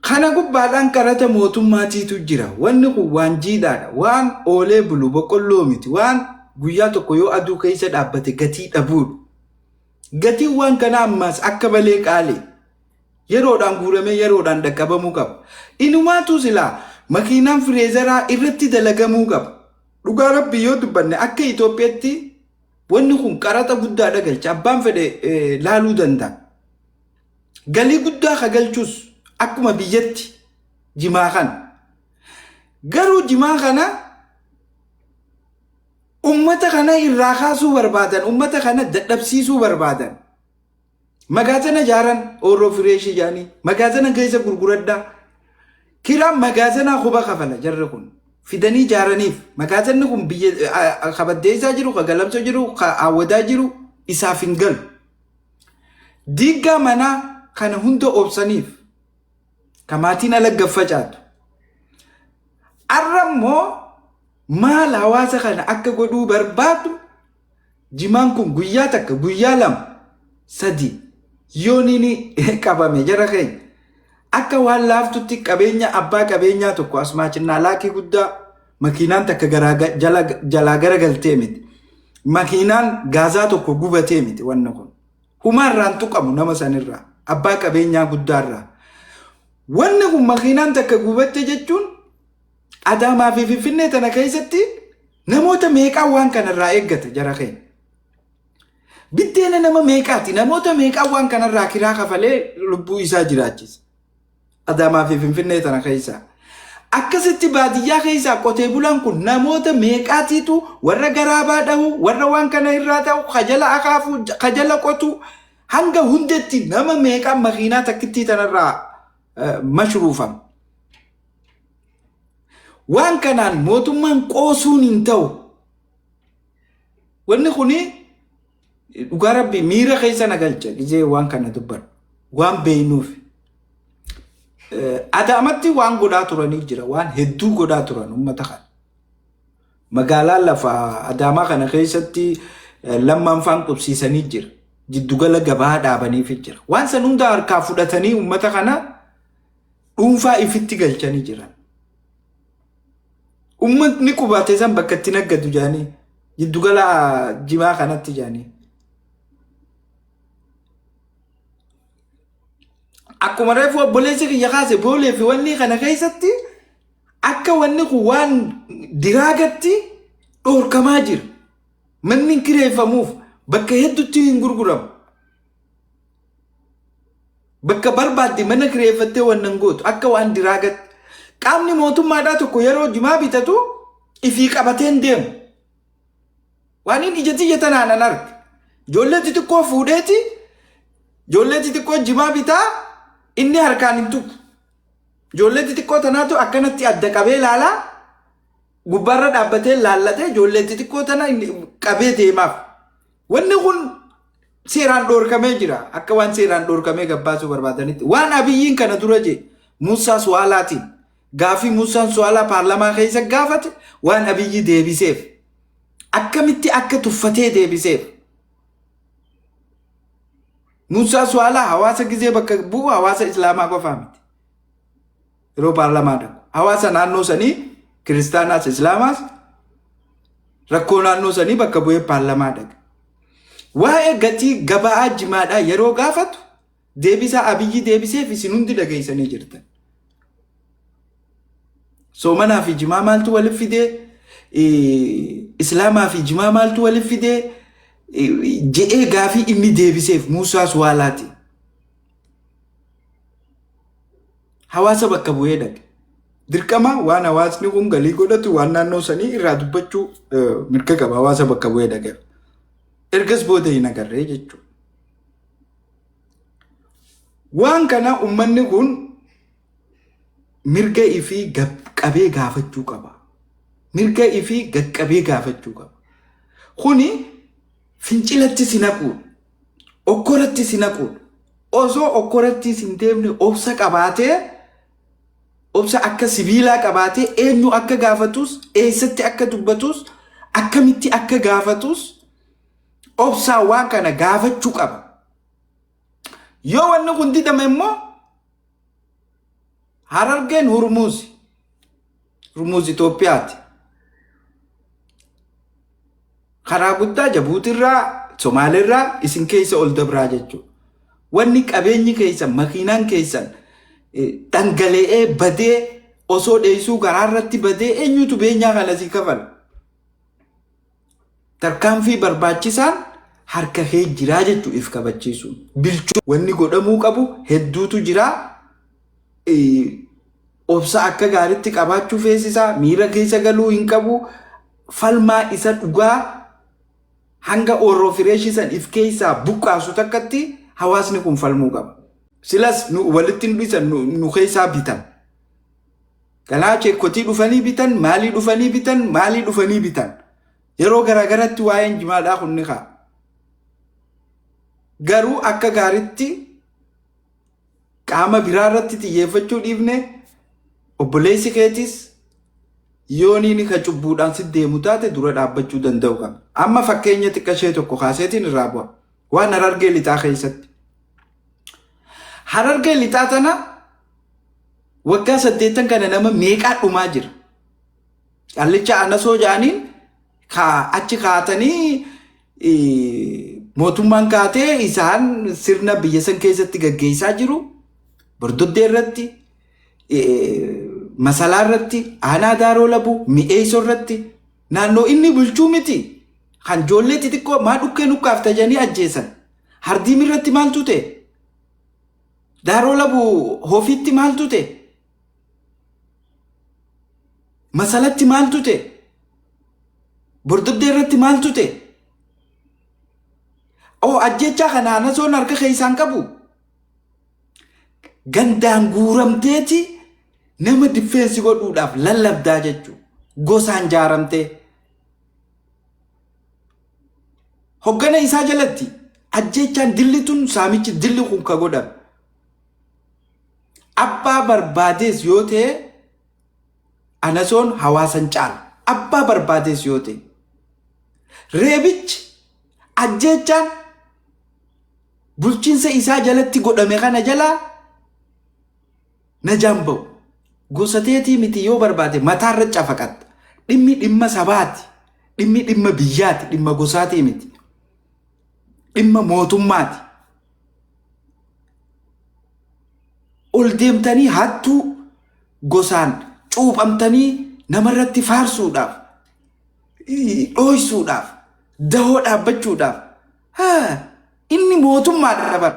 Kana gubbaadhaan qarata mootummaatiitu jira. Wanni kun waan jiidhaadha. Waan oolee bulu boqqolloo miti. Waan guyyaa tokko yoo aduu keessa dhaabbate gatii dhabuudha. Gatiin waan kana ammaas akka malee qaalii. Yeroodhaan guuramee yeroodhaan dhaqqabamuu qaba. Inumaatu silaa makiinaan fireezaraa irratti dalagamuu qaba. Dhugaa rabbii yoo dubbanne akka Itoophiyaatti wanni kun qarata guddaadha galcha. Abbaan fedhe laaluu danda'a. Galii guddaa kagalchus akkuma biyyatti jimaa kana. Garuu jimaa kana ummata kana irraa kaasuu barbaadan, ummata kana dadhabsiisuu barbaadan. Magaazana ijaaran oorroo fireeshii jaanii, magaazana keessa gurguraddaa. Kiraan magaazanaa quba kafala jarri kun. Fidanii ijaaraniif magaazanni kun biyya kabaddeessaa jiru, ka galamsoo jiru, ka hawwataa jiru isaaf hin galu. Diiggaa manaa kana hunda obsaniif kamaatiin ala gaffacaatu. Arra immoo maal hawaasa kana akka godhuu barbaadu jimaan kun guyyaa takka guyyaa 2 3 yoo nini qabame jara keenya. Akka waan laaftutti qabeenya abbaa qabeenyaa tokko asmaachinnaa laakii guddaa makiinaan takka jalaa garagaltee miti. Makiinaan gaazaa tokko gubatee miti wanna kun. Humaarraan tuqamu nama sanirraa abbaa qabeenyaa guddaarraa. Wanni kun makiinaan takka gubatte jechuun Adaamaa fi Finfinnee tana keessatti namoota meeqaa waan kanarraa eeggata jara keenya. Biddeena nama meeqaati namoota meeqaa waan kanarraa kiraa kafalee lubbuu isaa jiraachisa. Adaamaa fi Finfinnee tana keessaa. Akkasitti baadiyyaa keessaa qotee bulaan kun namoota meeqaatiitu warra garaabaa dhahu warra waan kana irraa ta'u kajala akaafu kajala qotu hanga hundetti nama meeqaa makiinaa takkittii tanarraa mashruufam. Waan kanaan mootummaan qoosuun hin ta'u. Wanni kuni dhugaa rabbi miira keessa nagalcha gizee waan kana dubbadhu waan beeynuuf. Adaamatti waan godhaa turanii jira waan hedduu godhaa turan uummata kana. Magaalaan lafa Adaamaa kana keessatti lammaanfaan qubsiisanii jira. Jiddugala gabaa dhaabaniif jira. Waan san hunda harkaa fudhatanii uummata kana dhuunfaa ifitti galchanii jiran. Uummatni qubatee san bakka itti naggatu jaanii jiddugala jimaa kanatti jaanii. Akkuma reefu obboleessi kiyya kaase boolee fi wanni kana keessatti akka wanni kun waan diraagatti dhorkamaa jira. Manni kireeffamuuf bakka hedduutti hin gurguramu. Bakka barbaadde mana kireeffattee wannan gootu akka waan diraagatti. Qaamni mootummaadhaa tokko yeroo jimaa bitatu ifii qabateen deemu. Waan inni ijatti tanaan an arge. Ijoollee xixiqqoo fuudheeti ijoollee xixiqqoo jimaa bitaa inni harkaan hin tuqu. Ijoollee xixiqqoo tanaatu akkanatti adda qabee laalaa gubbaarra dhaabbatee laallatee ijoollee xixiqqoo tana qabee deemaaf. Wanni kun seeraan dhorkamee jira. Akka waan seeraan dhorkamee gabbaasuu barbaadanitti. Waan abiyyiin kana dura jee Muusaa Suwaalaatiin gaafii Muusaan Suwaalaa paarlamaa keessa gaafate waan abiyyi deebiseef. Akkamitti akka tuffatee deebiseef. Muusaa Suwaalaa hawaasa gizee bakka bu'u hawaasa Islaamaa qofaa miti. Yeroo paarlamaa dhabu. Hawaasa naannoo sanii kiristaanaas Islaamaas rakkoo naannoo sanii bakka bu'ee paarlamaa dhabu. Waa'ee gatii gabaa jimaadhaa yeroo gaafatu deebisaa abiyyi deebiseef isin hundi dhageessanii jirtan. Soomanaa fi jimaa maaltu waliif fidee Islaamaa fi jimaa maaltu waliif fidee je'ee gaafii inni deebiseef Muusaa Suwaalaati. Hawaasa bakka bu'ee dhaqe. Dirqama waan hawaasni kun galii godhatu waan naannoo sanii irraa dubbachuu mirga qaba hawaasa bakka bu'ee dhaqe. Ergas booda hin agarree jechuudha. Waan kana uummanni kun mirga ifii qabee gaafachuu qaba. Mirga ifii qabee gaafachuu qaba. Kuni fincilatti si naquudha. Okkoratti si naquudha. Osoo okkoratti sin deemne obsa qabaatee obsa akka sibiilaa qabaatee eenyu akka gaafatus eessatti akka dubbatus akkamitti akka gaafatus obsaa waan kana gaafachuu qaba. Yoo wanni kun didame immoo Harargeen Hurmuuzi Itoophiyaati. Karaa guddaa Jabuutirraa Somaaliirraa isin keessa ol dabraa jechuudha. Wanni qabeenyi keessan makiinaan keessan dhangala'ee badee osoo dheessuu garaarratti badee eenyutu beenyaa kana si kafala. Tarkaanfii barbaachisaan harka kee jiraa jechuudha if kabachiisuun. Bilchuu wanni godhamuu qabu hedduutu jiraa. Obsa akka gaariitti qabaachuu feesisaa miira keessa galuu hin qabu. Falmaa isa dhugaa hanga orroo fireeshisan if keessaa buqqaasu takkatti hawaasni kun falmuu qaba. Silas nu walitti dhiisan nu keessaa bitan. Kanaa cheekkotii dhufanii bitan, maalii dhufanii bitan, maalii dhufanii bitan. Yeroo garaagaratti waa'een jimaadhaa kun ni ka'a. Garuu akka gaariitti qaama biraarratti xiyyeeffachuu dhiifne obboleessi keetis yooniin ka cubbuudhaan si deemu taate dura dhaabbachuu danda'u qaba. Amma fakkeenya xiqqashee tokko kaaseetiin irraa bu'a. Waan Harargee lixaa keessatti. Harargee lixaa tana waggaa 8 kana nama meeqaa dhumaa jira. Qallicha anasoo jaaniin achi kaatanii mootummaan kaatee isaan sirna biyya san keessatti gaggeessaa jiru. Bordoddee irratti, masalaa irratti, aanaa daaroo labu, mi'eessoo irratti naannoo inni bulchuu miti. Kan ijoollee xixiqqoo maa dhukkee nukkaaf tajanii ajjeesan. Hardiim irratti maaltu ta'e? Daaroo labu hofiitti maaltu ta'e? Masalatti maaltu ta'e? Bordoddee irratti maaltu ta'e? Ajjechaa kana anasoon harka keessaan qabu. Gandaan guuramteeti nama difeensi godhuudhaaf lallabdaa jechuudha. Gosaan jaaramtee. Hoggana isaa jalatti ajjechaan dillituun saamichi dilli kun ka godhame. Abbaa barbaadees yoo ta'e anasoon hawaasan caala. Abbaa barbaadees yoo ta'e. Reebichi ajjechaan bulchiinsa isaa jalatti godhame kana jalaa na jamba'u. Gosateetii miti yoo barbaade mataarra cafaqatta. Dhimmi dhimma sabaati. Dhimmi dhimma biyyaati. Dhimma gosaatii miti. Dhimma mootummaati. Ol deemtanii hattuu gosaan cuuphamtanii namarratti faarsuudhaaf, dhooysuudhaaf, dahoo dhaabbachuudhaaf. Inni mootummaadha dabar.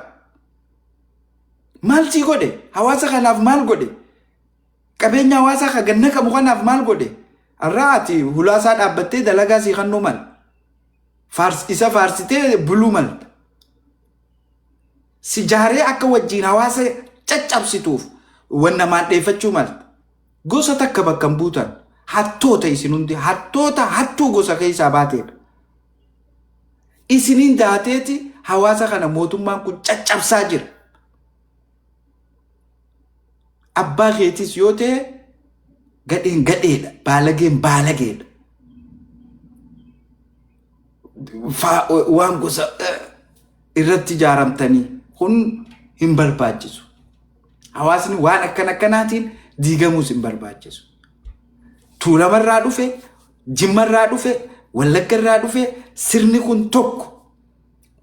Maal sii godhe? Hawaasa kanaaf maal godhe? Qabeenya hawaasaa ka ganna qabu kanaaf maal godhe? Har'aa ati hulaasaa dhaabbattee dalagaa sii kannuu mal. Isa faarsitee buluu mal. Si jaaree akka wajjiin hawaasa caccabsituuf wanna maandheeffachuu mal. Gosa takka bakka hin buutan. Hattoota isin hundi. Hattuu gosa keessaa baateedha. Isiniin daateeti hawaasa kana mootummaan kun caccabsaa jira. Abbaa keetis yoo ta'e gadheen gadheedha. Baalageen baalageedha. Waan gosa irratti jaaramtanii kun hin barbaachisu. Hawaasni waan akkanaatiin diigamuus hin barbaachisu. Tuulamarraa dhufe, Jimmarraa dhufe, Wallaggarraa dhufe sirni kun tokko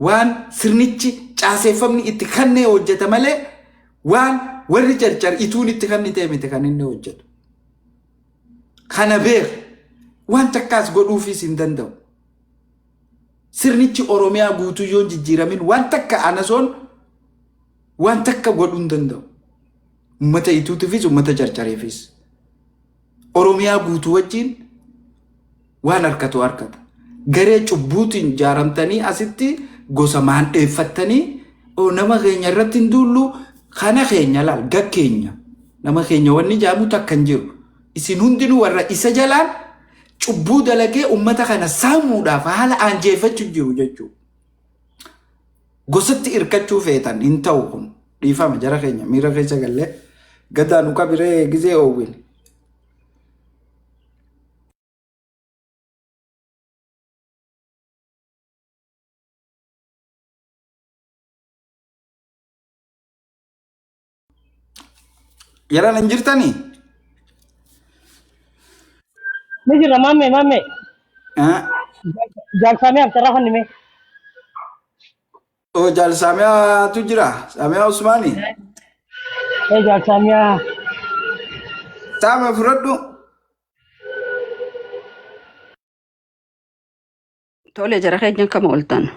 waan sirnichi caaseeffamni itti kannee hojjeta malee waan warri carcar ituun itti kannitee miti kan inni hojjetu. Kana beek waan takkaas godhuufis hin danda'u. Sirnichi Oromiyaa guutuu yoo jijjiiramin waan takka anasoon waan takka godhuu hin danda'u. Uummata ituutiifis uummata carcareefis. Oromiyaa guutuu wajjin waan harkatu harkata. Garee cubbuutiin jaaramtanii asitti gosa maandheeffattanii nama keenya irratti hin duullu kana keenya laal gakkeenya. Nama keenya wanni jaamu takka hin jiru. Isin hundinuu warra isa jalaan cubbuu dalagee uummata kana saamuudhaaf haala aanjeeffachuu jiru jechuudha. Gosatti hirkachuu feetan hin ta'u kun dhiifama jara keenya miira keessa gallee gadaa nu qabiree gizee oowwin. Yaran hin jirtanii? Ni jira mamme. Jaalsamee abtarraa fanni mee? Jaalsameetu jira. Samee Usmaanii. Jaalsamee. Taama fudhadhu. Tole jara keenya akkam ooltan.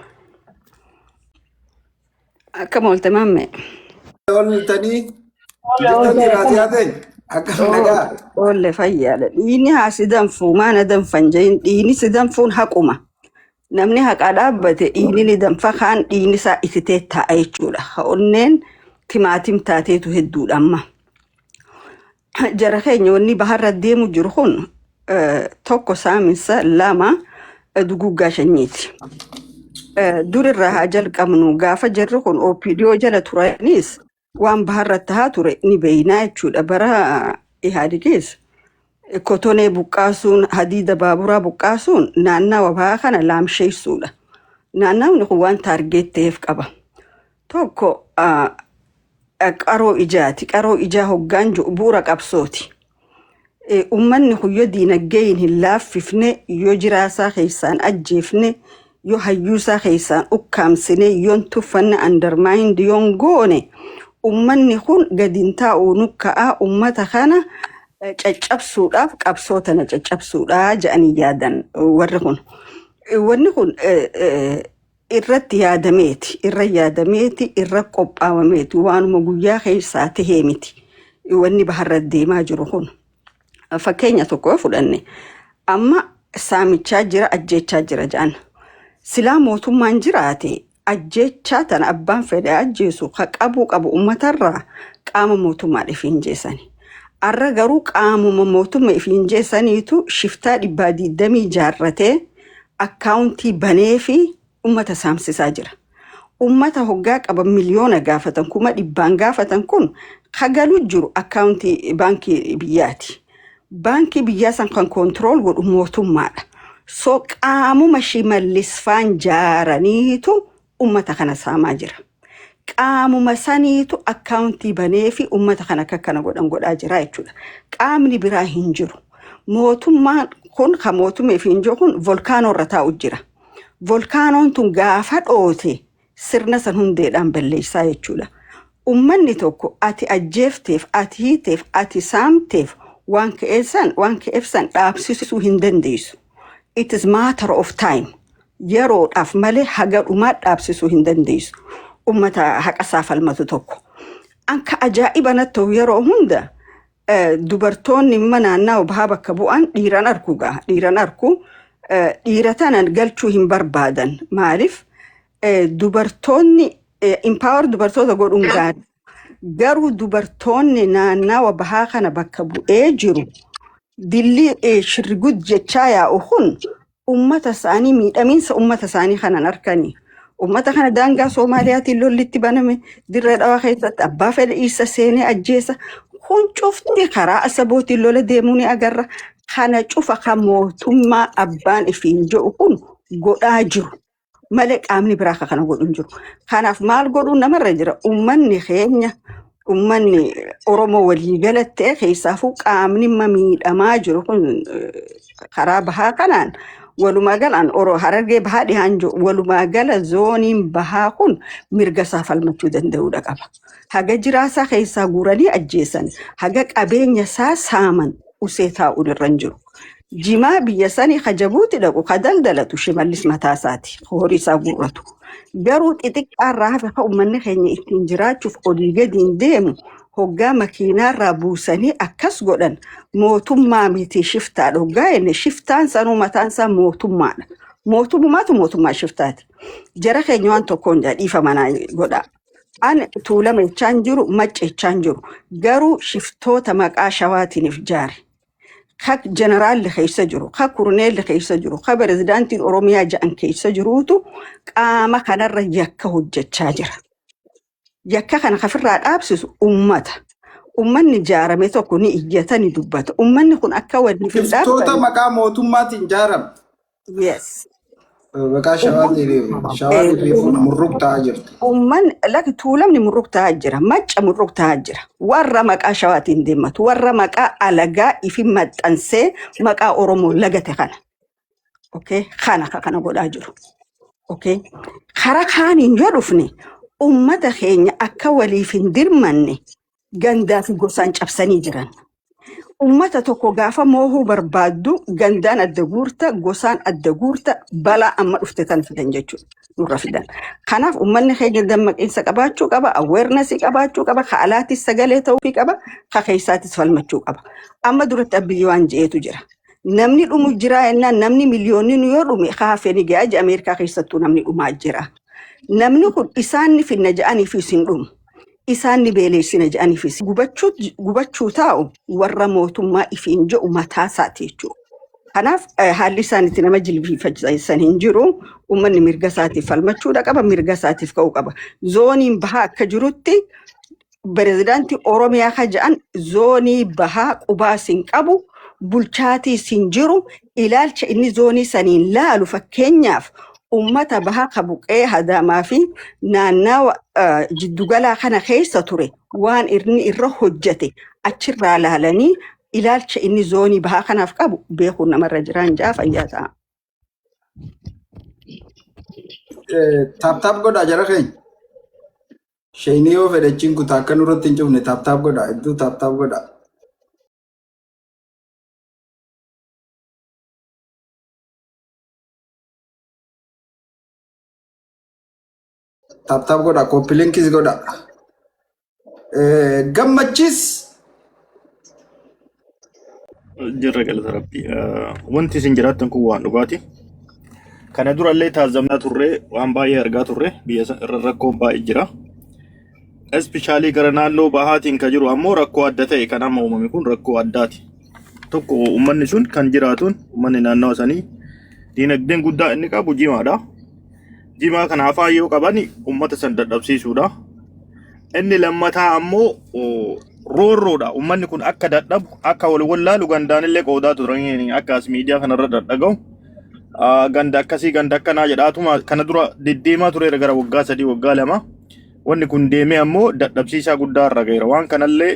Akkam oolte mamme. Ooltanii jirtanii raasiyaa ta'e akkam nagaa. Oolle fayyaadha. Dhiini haa si danfuu maana danfan jahin dhiini si danfuun haquma. Namni haqaa dhaabbate dhiini ni danfa kaan dhiini isaa ititee taa'a jechuudha. Onneen timaatim taateetu hedduudha amma. Jara keenya wanni baharra deemu jiru kun tokko saaminsa lama duguggaa shanyiiti. Durirraa haa jalqabnu gaafa jarri kun OPDO jala turanis waan baharratti haa ture ni beeynaa jechuudha. Bara Ihaadigiis kotonee buqqaasuun hadiida baaburaa buqqaasuun naannawa bahaa kana laamsheessuudha. Naannawni kun waan taargeetteef qaba. Tokko qaroo ijaati. Qaroo ijaa hoggaan bu'uura qabsooti. ummanni kun yoo diinagdee hin laaffifne yoo jiraasaa keessaan ajjeefne yoo hayyuusaa keessaan ukkaamsine yoo tuffanne undermined yoo goone ummanni kun gadiin taa'uu nukka'aa ummata kana caccabsuudhaaf qabsoo tana caccabsuudhaa jedhanii yaadan warri kun. Wanni kun irratti yaadameeti irra qophaa'ameeti waanuma guyyaa keessaa tahee miti wanni baharra deemaa jiru kun. Fakkeenya tokko fudhanne amma saamichaa jira ajjechaa jira jedhan silaa mootummaan jiraate ajjechaa tana abbaan fedhe ajjeesu qabu ummatarraa qaama mootummaa dhifiin jeessani arra garuu qaamuma mootummaa ifiin jeessaniitu shiftaa 120 jaarratee akkaawuntii banee fi ummata saamsisaa jira. Ummata hoggaa qaba miliyoona gaafatan kuma dhibbaan gaafatan kun kagalu jiru akkaawuntii baankii biyyaati. Baankii biyyaa san kan kontirool godhu mootummaadha. So qaamuma shimallisfaan jaaraniitu ummata kana saamaa jira. Qaamuma saniitu akkaawuntii banee fi ummata kana akka kana godhaa jira jechuudha. Qaamni biraa hin jiru. Mootummaan kun kan mootummaa fi hin jiru kun volkaanoo irra taa'u jira. Volkaanoon tun gaafa dhoote sirna san hundeedhaan balleessaa jechuudha. Ummanni tokko ati ajjeefteef, ati hiiteef, ati saamteef waan ka'eefsan dhaabsisuu hin dandeessu. It is matter of time. Yeroodhaaf malee haga dhumaa dhaabsisuu hin dandeessu. Ummata haqa saafalmatu tokko. Anka ajaa'iba nattu yeroo hunda dubartoonni naannaa bahaa bakka bu'an dhiiran arku dhiira tanan galchuu hin barbaadan. Maaliif dubartoonni empower dubartoota godhuun gaarii. Garuu dubartoonni naannaa bahaa kana bakka bu'ee jiru dilli shirgud jechaa yaa'u kun ummata isaanii miidhamiinsa ummata isaanii kanan arkanii. Ummata kana daangaa Soomaaliyaatiin lollitti baname dirree dhawaa keessatti abbaa fedha isa seenee ajjeesa. Kun cufti karaa asabootiin lola deemuu ni agarra. Kana cufa kan mootummaa abbaan ifiin jedhu kun godhaa jiru. Malee qaamni biraa kana godhuun jiru. Kanaaf maal godhuun namarra jira? Ummanni keenya ummanni Oromoo walii galattee keessaafuu qaamni miidhamaa jiru kun karaa bahaa kanaan walumaa galaan Harargee bahaa dhihaan jiru walumaa gala zooniin bahaa kun mirga isaa falmachuu danda'uudha qaba. Haga jiraasaa keessaa guuranii ajjeesan haga qabeenya isaa saaman usee taa'uun irra hin jiru. Jimaa biyya sanii kajabuuti dhaqu ka daldalatu shimallis mataa isaati horii isaa guurratu. Garuu xixiqqaarraa hafe kan uummanni keenya ittiin jiraachuuf olii gadiin deemu hoggaa makiinaarraa buusanii akkas godhan mootummaa miti shiftaadha. Hoggaa inni shiftaan sanuu mataan isaa mootummaadha. Mootummaa shiftaati. Jara keenya waan tokkoon dhiifa manaa godha. An tuulama jechaan jiru macca jechaan jiru garuu shiftoota maqaa shawaatiiniif jaare. Ka generaalli keessa jiru, ka kurneelli keessa jiru, ka pirezidaantiin Oromiyaa ja'an keessa jiruutu qaama kanarra yakka hojjechaa jira. Yakka kana kafirraa dhaabsisu ummata. Ummanni jaarame tokko ni iyyata ni dubbata. Ummanni kun akka waliif hin dhaabbatan. Shiftoota maqaa mootummaatiin jaarame. Yes. Maqaa shawaatiin murruq ta'aa jirti. Ummanni lakki tuulamni murruq ta'aa jira. Macca murruq ta'aa jira. Warra maqaa shawaatiin deematu. Warra maqaa alagaa ifi maxxansee maqaa Oromoo lagate kana. Okay? Kana godhaa jiru. Okay? Karaa kaaniin yoo dhufne ummata keenya akka waliif hin dirmanne gandaa fi gosaan cabsanii jiran. Ummata tokko gaafa moohuu barbaaddu gandaan adda guurta, gosaan adda guurta, balaa amma dhufte tan fidan jechuudha. Nurra fidan. Kanaaf ummanni keenya dammaqiinsa qabaachuu qaba, awareness qabaachuu qaba, ka alaatis sagalee ta'uu qaba, ka keessaatis falmachuu qaba. Amma duratti abbiyyoo waan je'eetu jira. Namni dhumu jira jennaan namni miliyoonni yoo dhume haafeen gaa'aji Ameerikaa keessattuu namni dhumaa jira. Namni kun isaan ni finna ja'anii fi isin dhumu. Isaan ni beeleessina ja'anii fi gubachuu taa'u warra mootummaa ifiin jedhu mataa isaati jechuudha. Kanaaf haalli isaan itti nama jilbiifachan hin jiru. Uummanni mirga isaatiif falmachuudha qaba, mirga isaatiif ka'uu qaba. Zooniin bahaa akka jirutti pirezidaantii Oromiyaa ka ja'an zoonii bahaa qubaas hin qabu, bulchaatiis hin jiru, ilaalcha inni zoonii saniin laalu fakkeenyaaf ummata bahaa ka buqee Hadaamaa fi naannaa jiddugalaa kana keessa ture waan inni irra hojjete achirraa laalanii ilaalcha inni zoonii bahaa kanaaf qabu beekuun namarra jiraan jaa fayyaa ta'a. Taap godha jara keenya. Shayinii yoo fedhachiin kutaa akka nurratti hin cufne taap godha. Iddoo taap godha. Taap godha. Koppilinkis godha. Gammachis. Jirra galata rabbi. Wanti isin jiraattan kun waan dhugaati. Kana durallee taazamnaa turre waan baay'ee argaa turre biyya irra rakkoon baay'ee jira. Especially gara naannoo bahaatiin kan jiru ammoo rakkoo adda ta'e kan amma uumame kun rakkoo addaati. Tokko uummanni sun kan jiraatuun uummanni naannoo sanii diinagdeen guddaa inni qabu jimaadha. Jimaa kana afaan yoo qaban uummata san dadhabsiisuudha. Inni lammataa ammoo roorroodha. Uummanni kun akka dadhabu akka wal wallaalu gandaan illee qoodaa turanii akka as miidiyaa kanarra dadhagahu. Ganda akkasii ganda akkanaa jedhaatuma kana dura deddeemaa tureera gara waggaa 3 waggaa 2 wanni kun deemee ammoo dadhabsiisaa guddaa irra gaheera waan kanallee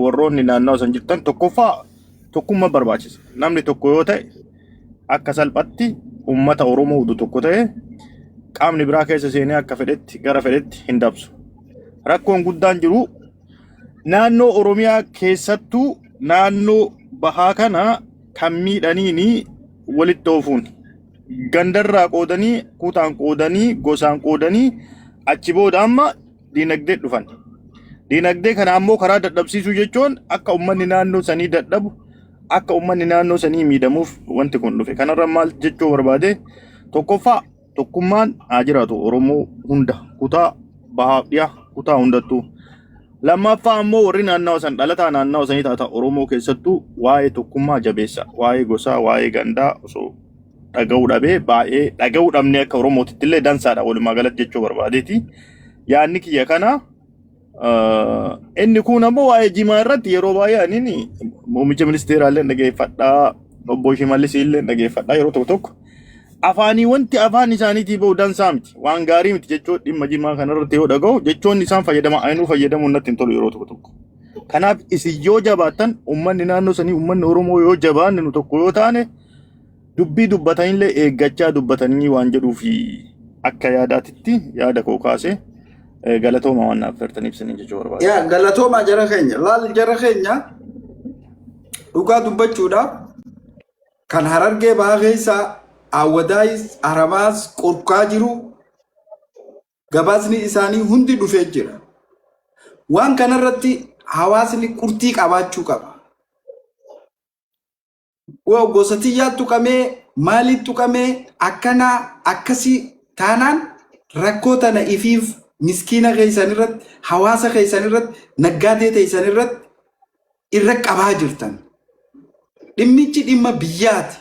warroonni naannoo san jirtan tokkummaa barbaachisa namni tokko yoo ta'e akka salphatti ummata Oromoo hudu tokko ta'e qaamni biraa keessa seenee akka fedhetti gara fedhetti hin dabsu rakkoon guddaan jiru naannoo Oromiyaa keessattuu naannoo bahaa kana kan miidhaniini walitti oofuun gandarraa qoodanii kutaan qoodanii gosaan qoodanii achi booda amma diinagdee dhufan. Diinagdee kana ammoo karaa dadhabsiisuu jechuun akka uummanni naannoo sanii dadhabu akka uummanni naannoo sanii miidhamuuf wanti kun dhufe. Kanarra maal jechuu barbaade tokkoffaa tokkummaan haa jiraatu Oromoo hunda kutaa bahaa dhiyaa kutaa hundattuu. Lammaffaa ammoo warri naannoo san dhalataa naannoo sanii taata Oromoo keessattuu waa'ee tokkummaa jabeessa waa'ee gosaa waa'ee gandaa osoo dhaga'uu dhabee baay'ee dhaga'uu dhabnee akka Oromootitti illee dansaadha walumaa galatti jechuu barbaadeeti. Yaanni kiyya kana inni kun ammoo waa'ee jimaa irratti yeroo baay'ee ani muummicha ministeeraa illee dhageeffadhaa obbo Shimallis illee dhageeffadhaa yeroo tokko afaanii wanti afaan isaaniitii bahu dansaa miti waan gaarii miti jechuu dhimma jimaa kanarratti yoo dhaga'u jechoonni isaan fayyadama ainuu fayyadamuun natti hin tolu yeroo tokko. Kanaaf isin yoo jabaattan uummanni naannoo sanii uummanni Oromoo yoo jabaanne nu tokko yoo taane dubbii dubbatanillee eeggachaa dubbatanii waan jedhuufi akka yaadaatitti yaada koo kaase galatooma waan affertaniif sinin jechuu barbaada. Yaa galatooma jara keenya laal jara keenya dhugaa dubbachuudhaaf kan Harargee bahaa keessa Awwadaayis Haramaas qorqaa jiru gabaasni isaanii hundi dhufee jira. Waan kanarratti hawaasni qurtii qabaachuu qaba. Gosatiyyaa tuqamee maaliif tuqamee akkanaa akkasii taanaan rakkoo tana ifiif miskiina keessan irratti hawaasa keessan irratti naggaatee keessan irratti irra qabaa jirtan. Dhimmichi dhimma biyyaati.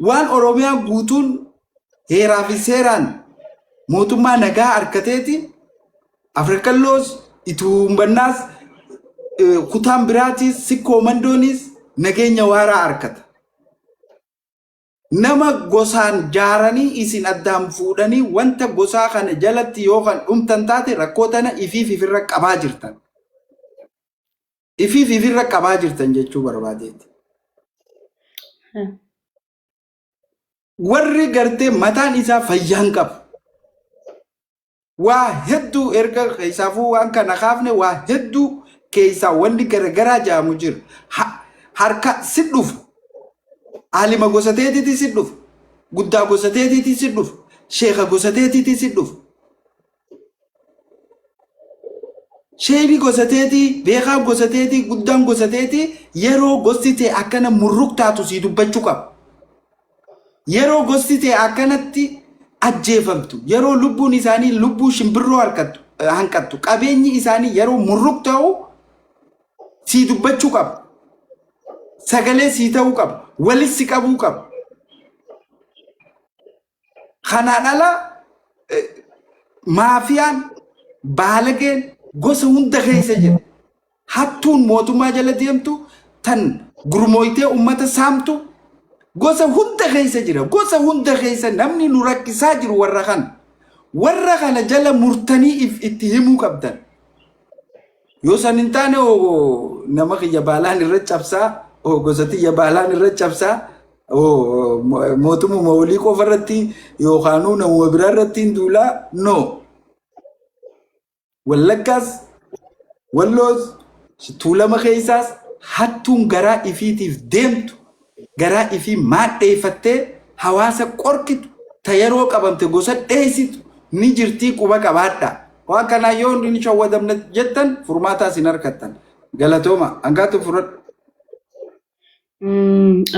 Waan Oromiyaa guutuun heeraa fi seeraan mootummaa nagaa harkateeti Afrikalloos ituumbannaas kutaan biraatis sikkoo mandoonis nageenya waaraa harkata. Nama gosaan jaaranii isin addaan fuudhanii wanta gosaa kana jalatti yookaan dhumtan taate rakkoo tana ifiif ifirra qabaa jirtan. Ifiif ifirra qabaa jirtan jechuu barbaadeeti. Warri gartee mataan isaa fayyaan qabu. Waa hedduu erga isaafuu waan kana kaafne waa hedduu keessa wanti garagaraa jaamu jira. Harka si dhufu. Alima gosateetiti si dhufu. Guddaa gosateetiti si dhufu. Sheeka gosateetiti si dhufu. Sheebi gosateeti, beekaa gosateeti, guddaan gosateeti yeroo gosti ta'e akkana murruktaatu si dubbachuu qaba. Yeroo gosti ta'e akkanatti ajjeefamtu. Yeroo lubbuun isaanii lubbuu shimbirroo hanqattu. Qabeenyi isaanii yeroo murruktaa'u si dubbachuu qaba. Sagalee si ta'uu qaba. Walis si qabuu qaba. Kanaan ala maafiyaan baalageen gosa hunda keessa jira. Hattuun mootummaa jala deemtu tan gurmooytee ummata saamtu gosa hunda keessa jira. Gosa hunda keessa namni nu rakkisaa jiru warra kana. Warra kana jala murtanii itti himuu qabdan. Yoo san hin taane nama kiyya baalaan irra cabsaa gosati ya baalaan irra cabsaa mootummaa walii qofa irratti yookaan nama biraa irratti hin duulaa no. Wallaggaas walloos tuulama keessaas hattuun garaa ifiitiif deemtu garaa ifii maadheeffattee hawaasa qorkitu ta yeroo qabamte gosa dheessitu ni jirtii quba qabaadha. Waan kanaa yoo hundi shawwadamne jettan furmaataa isin harkattan. Galatooma hangaatu fudhadhu.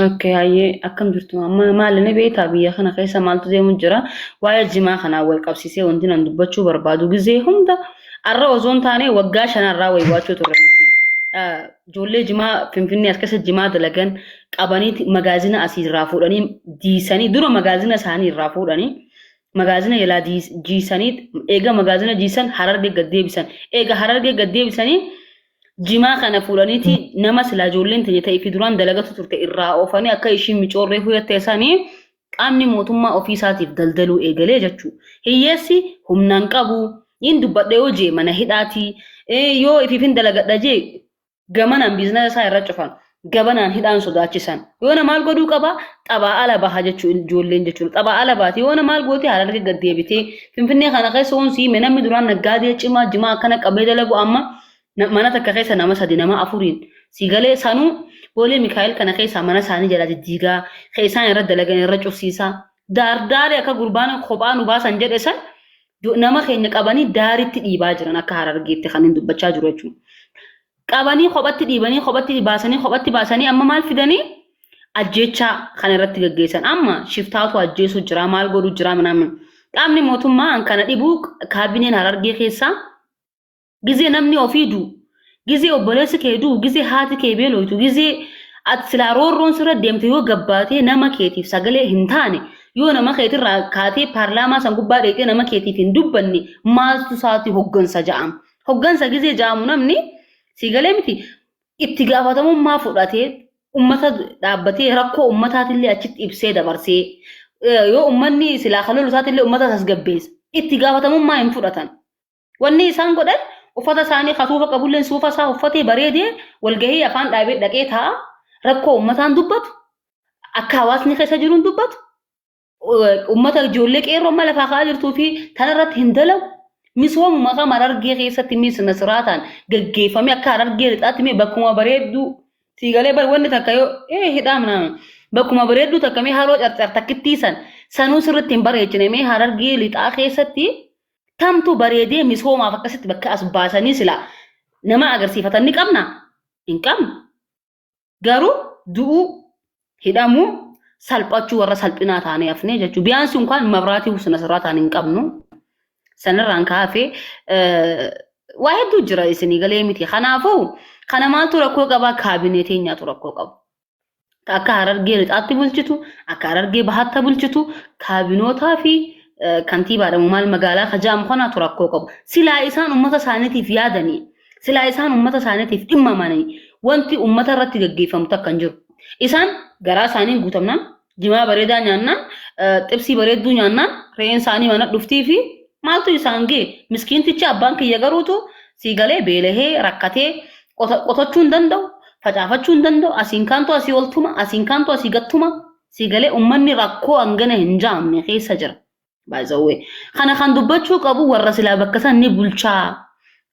Okay, aye, akkam jirtu amma maalini beektaa biyya kana keessa maaltu deemu jira waa'ee jimaa kanaa wal qabsiisee wanti nan dubbachuu barbaadu gizee hunda arra osoon taane waggaa shanarraa waywaachuu turre nuti. Ijoollee jimaa Finfinnee as keessa jimaa dalagan qabanii magaazina asiirraa fuudhanii diisanii dura magaazina isaanii irraa fuudhanii magaazina yalaa jiisanii eega magaazina jiisan Harargee gad deebisan eega Harargee gad deebisanii jimaa kana fuudhaniiti nama silaa ijoolleen ta'e ta'e fi duraan dalagatu turte irraa oofanii akka ishiin micoorree fudhatte isaanii qaamni mootummaa ofii isaatiif daldaluu eegalee jechuudha. Hiyyeessi humnaan qabu in dubbadhe yoo jee mana hidhaati yoo ififin dalagadha jee gamanaan biizinasa isaa irra cufan gabanaan hidhaan sodaachisan yoo na maal godhuu qaba xabaa ala baha jechuu ijoolleen jechuudha. Xabaa ala baati yoo na maal gooti Harargee gad deebitee Finfinnee kana keessa onsi namni duraan naggaadee cimaa jimaa akkana qabee dalagu amma mana takka keessa nama sadi nama afuriin sigalee sanuu boolee Mikaa'el kana keessa mana isaanii jala diddiigaa keessaan irra dalagan irra cufsiisaa daardaaree akka gurbaan kophaa nu baasan jedhe san nama keenya qabanii daaritti dhiibaa jiran akka Harargeetti kan hin dubbachaa jiru jechuudha. Qabanii kophatti dhiibanii kophatti baasanii amma maal fidanii ajjechaa kan irratti gaggeessan amma shiftaatu ajjeessu jira maal godhu jira minaamin qaamni mootummaa kana dhibuu kaabineen Harargee keessaa gizee namni ofii du gizee obboleessi kee du gizee haati kee beeloytu gizee ati silaa roorroon sirra deemte yoo gabbaatee nama keetiif sagalee hin taane yoo nama keetirraa kaatee paarlaamaa san gubbaa dheetee nama keetiif hin dubbanne maaltu isaati hoggansa ja'am. Hoggansa gizee ja'amu namni sigalee miti itti gaafatamummaa fudhatee ummata dhaabbatee rakkoo ummataatillee achitti ibsee dabarsee yoo ummanni silaa kalolu isaatillee ummata tasgabbeessa itti gaafatamummaa hin fudhatan. Wanni isaan godhan uffata isaanii kasuufa qabulleen suufa isaa uffatee bareedee walgahii afaan dhaabee dhaqee taa'a rakkoo ummataan dubbatu akka hawaasni keessa jiruun dubbatu ummata ijoollee qeerroo amma lafaa ka'aa jirtuu fi tanarratti hin dalagu misoomuma kan Harargee keessatti misna siraataan gaggeeffame akka Harargee lixaatti mee bakkuma bareedduu sigalee wanni takka yoo hidhaa minaamin bakkuma bareedduu takka mee haroo carcar takkittiisan sanuu sirritti hin bareechine mee Harargee lixaa keessatti tamtu bareedee misoomaaf akkasitti bakka as baasanii sila nama agarsiifatan ni qabna hin qabnu garuu du'uu hidhamuu salphachuu warra salphinaa taanee hafnee jechuudha. Biyaansi unkaan mabraatii husna sirraa taanee hin qabnu sanirraan kaafee waa hedduu jira isinii galee miti. Kanaafuu kana maaltu rakkoo qabaa kaabineetiin nyaatu rakkoo qabu. Akka Harargee lixaatti bulchitu akka Harargee bahaatti bulchitu kaabinootaa fi kantiibaadhamu maal magaalaa kajaam kanaatu rakkoo qabu. Silaa isaan ummata isaaniitiif yaadanii silaa isaan ummata isaaniitiif dhimmamanii wanti ummata irratti gaggeeffamu takka hin jiru. Isaan garaa isaanii guutamnaan jimaa bareedaa nyaannaan xibsii bareedduu nyaannaan re'een isaanii mana dhuftii fi maaltu isaan gee miskiintichi abbaan kiyya garuutu sigalee beelahee rakkatee qotachuu hin danda'u facaafachuu hin danda'u asiin kaantu asii oltuma asiin kaantu asii gattuma sigalee ummanni rakkoo hangana hin jaamne keessa jira. Baay'ee kana kan dubbachuu qabu warra silaa bakka san ni bulchaa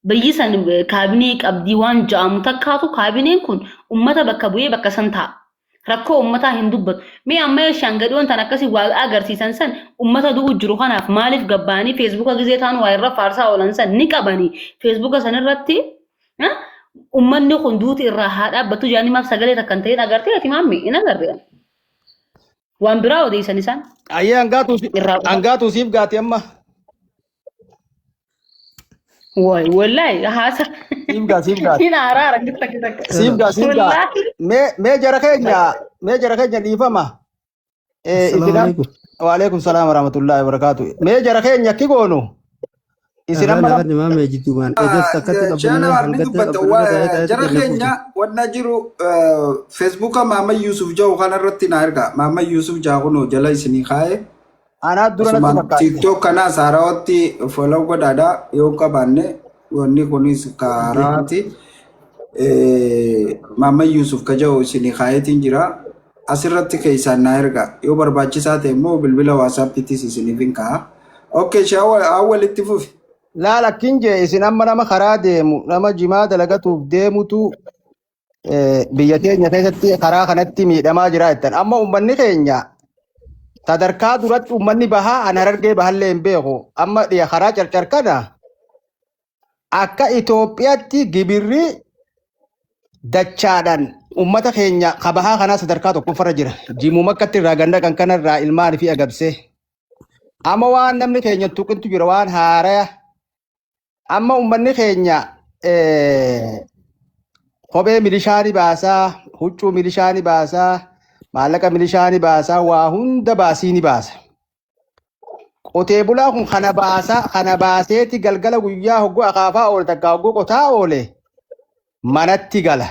biyyi san kaabinee qabdii waan ja'amu takkaatu kaabineen kun ummata bakka bu'ee bakka san ta'a. Rakkoo ummataa hin dubbatu. Mee amma shan gadhiyoon tan akkasii waa agarsiisan san ummata du'u jiru kanaaf maaliif gabbaanii feesbuuka gizee taanu waa irra faarsaa oolan san ni qabanii feesbuuka san irratti ummanni kun duuti irraa haa dhaabbatu jaanii maaf sagalee takkan ta'een agartee ati maammi hin agarree. Waan biraa odeessan isaan. Ayyee hangaatu siif gaati amma. Wai wallahi haasa. Siif gaati. Ina araara gitta gitta. Siif gaati. Mee jara keenya dhiifama. Waalaikum salaam warahmatullahi wabarakatuh. Mee jara keenya akki goonu. Isin amma jara keenya wanna jiru Facebook Mama Yusuf Jaw kana irratti na erga Mama Yusuf Jaw jala isinii kaaye ana dura na TikTok kana saarawatti follow godhaadha yoo qabaanne wanni kunis karaati Maamman Yusuf Kajoo isinii kaayetiin jira. Asirratti keessaan na erga yoo barbaachisaa ta'e immoo bilbila WhatsAppittis isiniif hin kaa'a. Okay, awwalitti fufi. Laala kinje isin amma nama karaa deemu nama jimaa dalagatuuf deemutu biyya keenya keessatti karaa kanatti miidhamaa jira jettan. Amma uummanni keenya sadarkaa duratti uummanni bahaa an Harargee bahallee hin beeku. Amma dhiya karaa carcar kana akka Itoophiyaatti gibirri dachaadhaan ummata keenya kabahaa kana sadarkaa tokkoffarra jira. Jimuma akkatti irraa ganda kan kanarraa ilmaan fi agabsee. Amma waan namni keenya tuqintu jira waan haaraa. Amma uummanni keenya kophee milishaani baasaa, huccuu milishaani baasaa, maallaqa milishaani baasaa, waa hunda baasiini baasa. Qotee bulaa kun kana baasaa, kana baaseeti galgala guyyaa hogguu akaafaa oole takka hogguu qotaa oole manatti gala.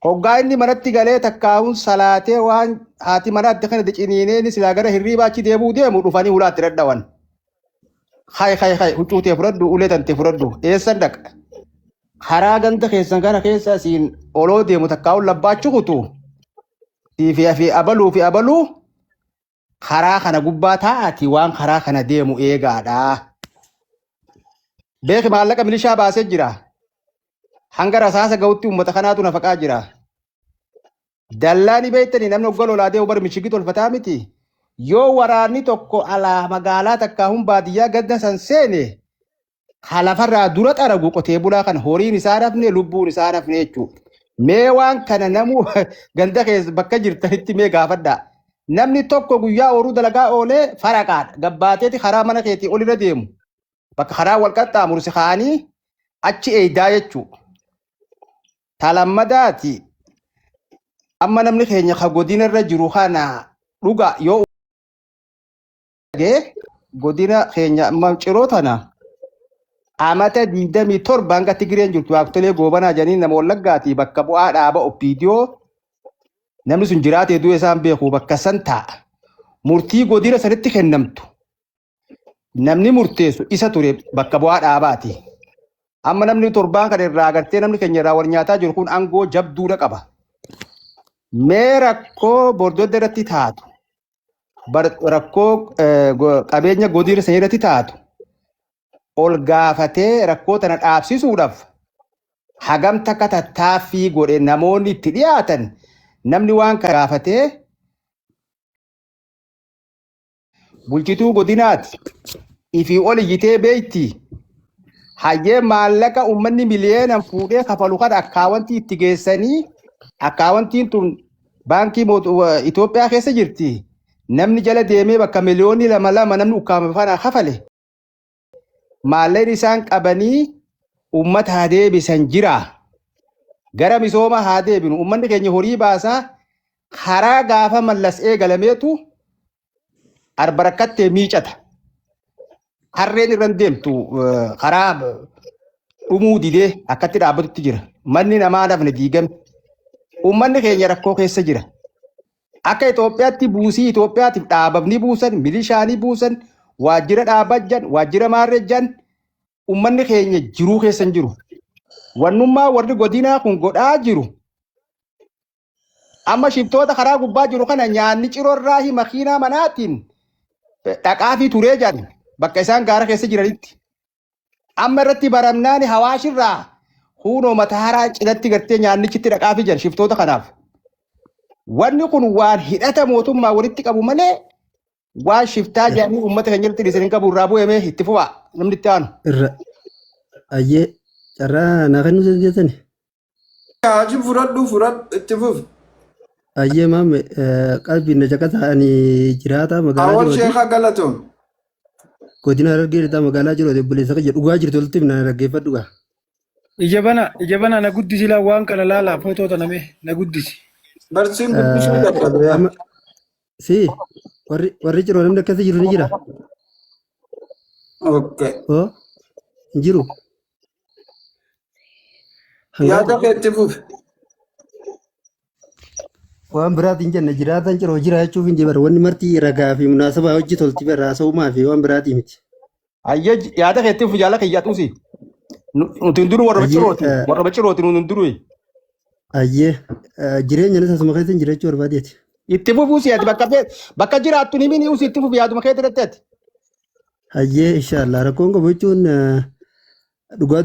Hoggaa inni manatti galee takkaa'uun salaatee waan haati manaatti kana ciniineen silaa gara hirriibaa achi deemuu deemu dhufanii hulaatti dadhawan. Hay huccuu tee fudhadhu ulee tante fudhadhu eessan dhaqa. Karaa ganda keessan kana keessa siin oloo deemu takkaa'uun labbaachu kutu. Fi abaluu karaa kana gubbaa taa'ati waan karaa kana deemu eegaadha. Beeki maallaqa milishaa baasee jira. Hanga rasaasa ga'utti uummata kanaatu nafaqaa jira. Dallaani beektanii namni ogga lolaa deemu bar mishigii tolfataa miti. Yoo waraanni tokko alaa magaalaa takkaa'uun baadiyyaa gadda san seene halafarraa dura xaragu qotee bulaa kana horiin isaa nafne lubbuun isaa nafne jechuudha. Mee waan kana namu ganda keessa bakka jirtanitti mee gaafadhaa. Namni tokko guyyaa ooluu dalagaa oolee faraqaadha. Gabbaateeti karaa mana keetii olirra deemu. Bakka karaa wal qaxxaamuru si kaanii achi eeydaa jechuudha. Talammadaati amma namni keenya ka godina irra jiru kana dhuga yoo godina keenya amma ciroo tana amata 27 hanga Tigireen jirtu waaqtolee goobanaa janiin nama Wallaggaati bakka bu'aa dhaaba Oppiidiyoo namni sun jiraatee du'e isaan beeku bakka san taa'a. Murtii godina sanitti kennamtu namni murteessu isa ture bakka bu'aa dhaabaati. Amma namni torbaan kan irraa agartee namni keenya irraa wal nyaataa jiru kun aangoo jabduudha qaba. Mee rakkoo bordodda irratti taatu, rakkoo qabeenya godina sanii irratti taatu, ol gaafatee rakkoo tana dhaabsisuudhaaf hagam takka tattaaffii godhe namoonni itti dhiyaatan namni waan kana gaafatee bulchituu godinaati ifii ol iyyitee beeyti. Hayyee maallaqa uummanni miliyoonaan fuudhee kafalu kana akkaawwantii itti geessanii akkaawwantiin tun baankii Itoophiyaa keessa jirti. Namni jala deemee bakka miliyoonii 2 namni ukkaamame kana kafale. Maallaqni isaan qabanii uummata haa deebisan jira. Gara misooma haa deebinu. Uummanni keenya horii baasaa karaa gaafa mallas eegalameetu arbarakkattee miicata. Harreen irraan deemtu karaa dhumuu didee akkatti dhaabbatutti jira. Manni namaa dafne diigame. Uummanni keenya rakkoo keessa jira. Akka Itoophiyaatti buusii Itoophiyaatiif dhaababni buusan, milishaanii buusan, waajjira dhaabajjan, waajjira maarrejjan uummanni keenya jiruu keessa hin jiru. Wannummaa warri godinaa kun godhaa jiru. Amma shiftoota karaa gubbaa jiru kana nyaanni ciroorraa hi makiinaa manaatiin dhaqaa fi turee jedhan. Bakka isaan gaara keessa jiranitti. Amma irratti baramnaan hawaashirraa huunoo mataa haaraa cinatti gartee nyaannichitti dhaqaa fi jiran shiftoota kanaaf. Wanni kun waan hidhata mootummaa walitti qabu malee waan shiftaa jedhanii uummata keenya irratti dhiisanii qabu irraa bu'amee itti fufa namni itti aanu. Ayyee carraa naa kennu dandeessani. Achi fudhadhu itti fufi. Ayyee maame qalbiin na caqasaanii jiraata magaalaa Awwal jirooti. Sheekha Galatoon. Godina Harargee irraa magaalaa jirooti obboleessa kiyya dhugaa jirtu walitti himna dhaggeeffadhu gaa. Ija bana na guddisi laa waan kana laalaa footoo taname na guddisi. Barsiin guddisuu dadhabe. Si warri ciroo namni akkasii jiru ni jira. Okay. Oo hin jiru. Yaada keetti fufi. Waan biraatiin jenna jiraatan ciroo jira jechuuf hin jibar wanni marti ragaa fi munaasabaa hojii tolti barraa sa'umaa fi waan biraatii miti. Hayyee yaada keetti fufi jaala kiyyaatuusi. Nuti hin duru warra baccirooti. Warra baccirooti nuti hin duru. Ayyee jireenya isaa suma keessa jiraachuu barbaadeeti. Itti fufuu si'aati bakka jiraattu ni mini usi itti fufu yaaduma kee irratti. Ayyee inshaallah rakkoon qabu jechuun dhugaa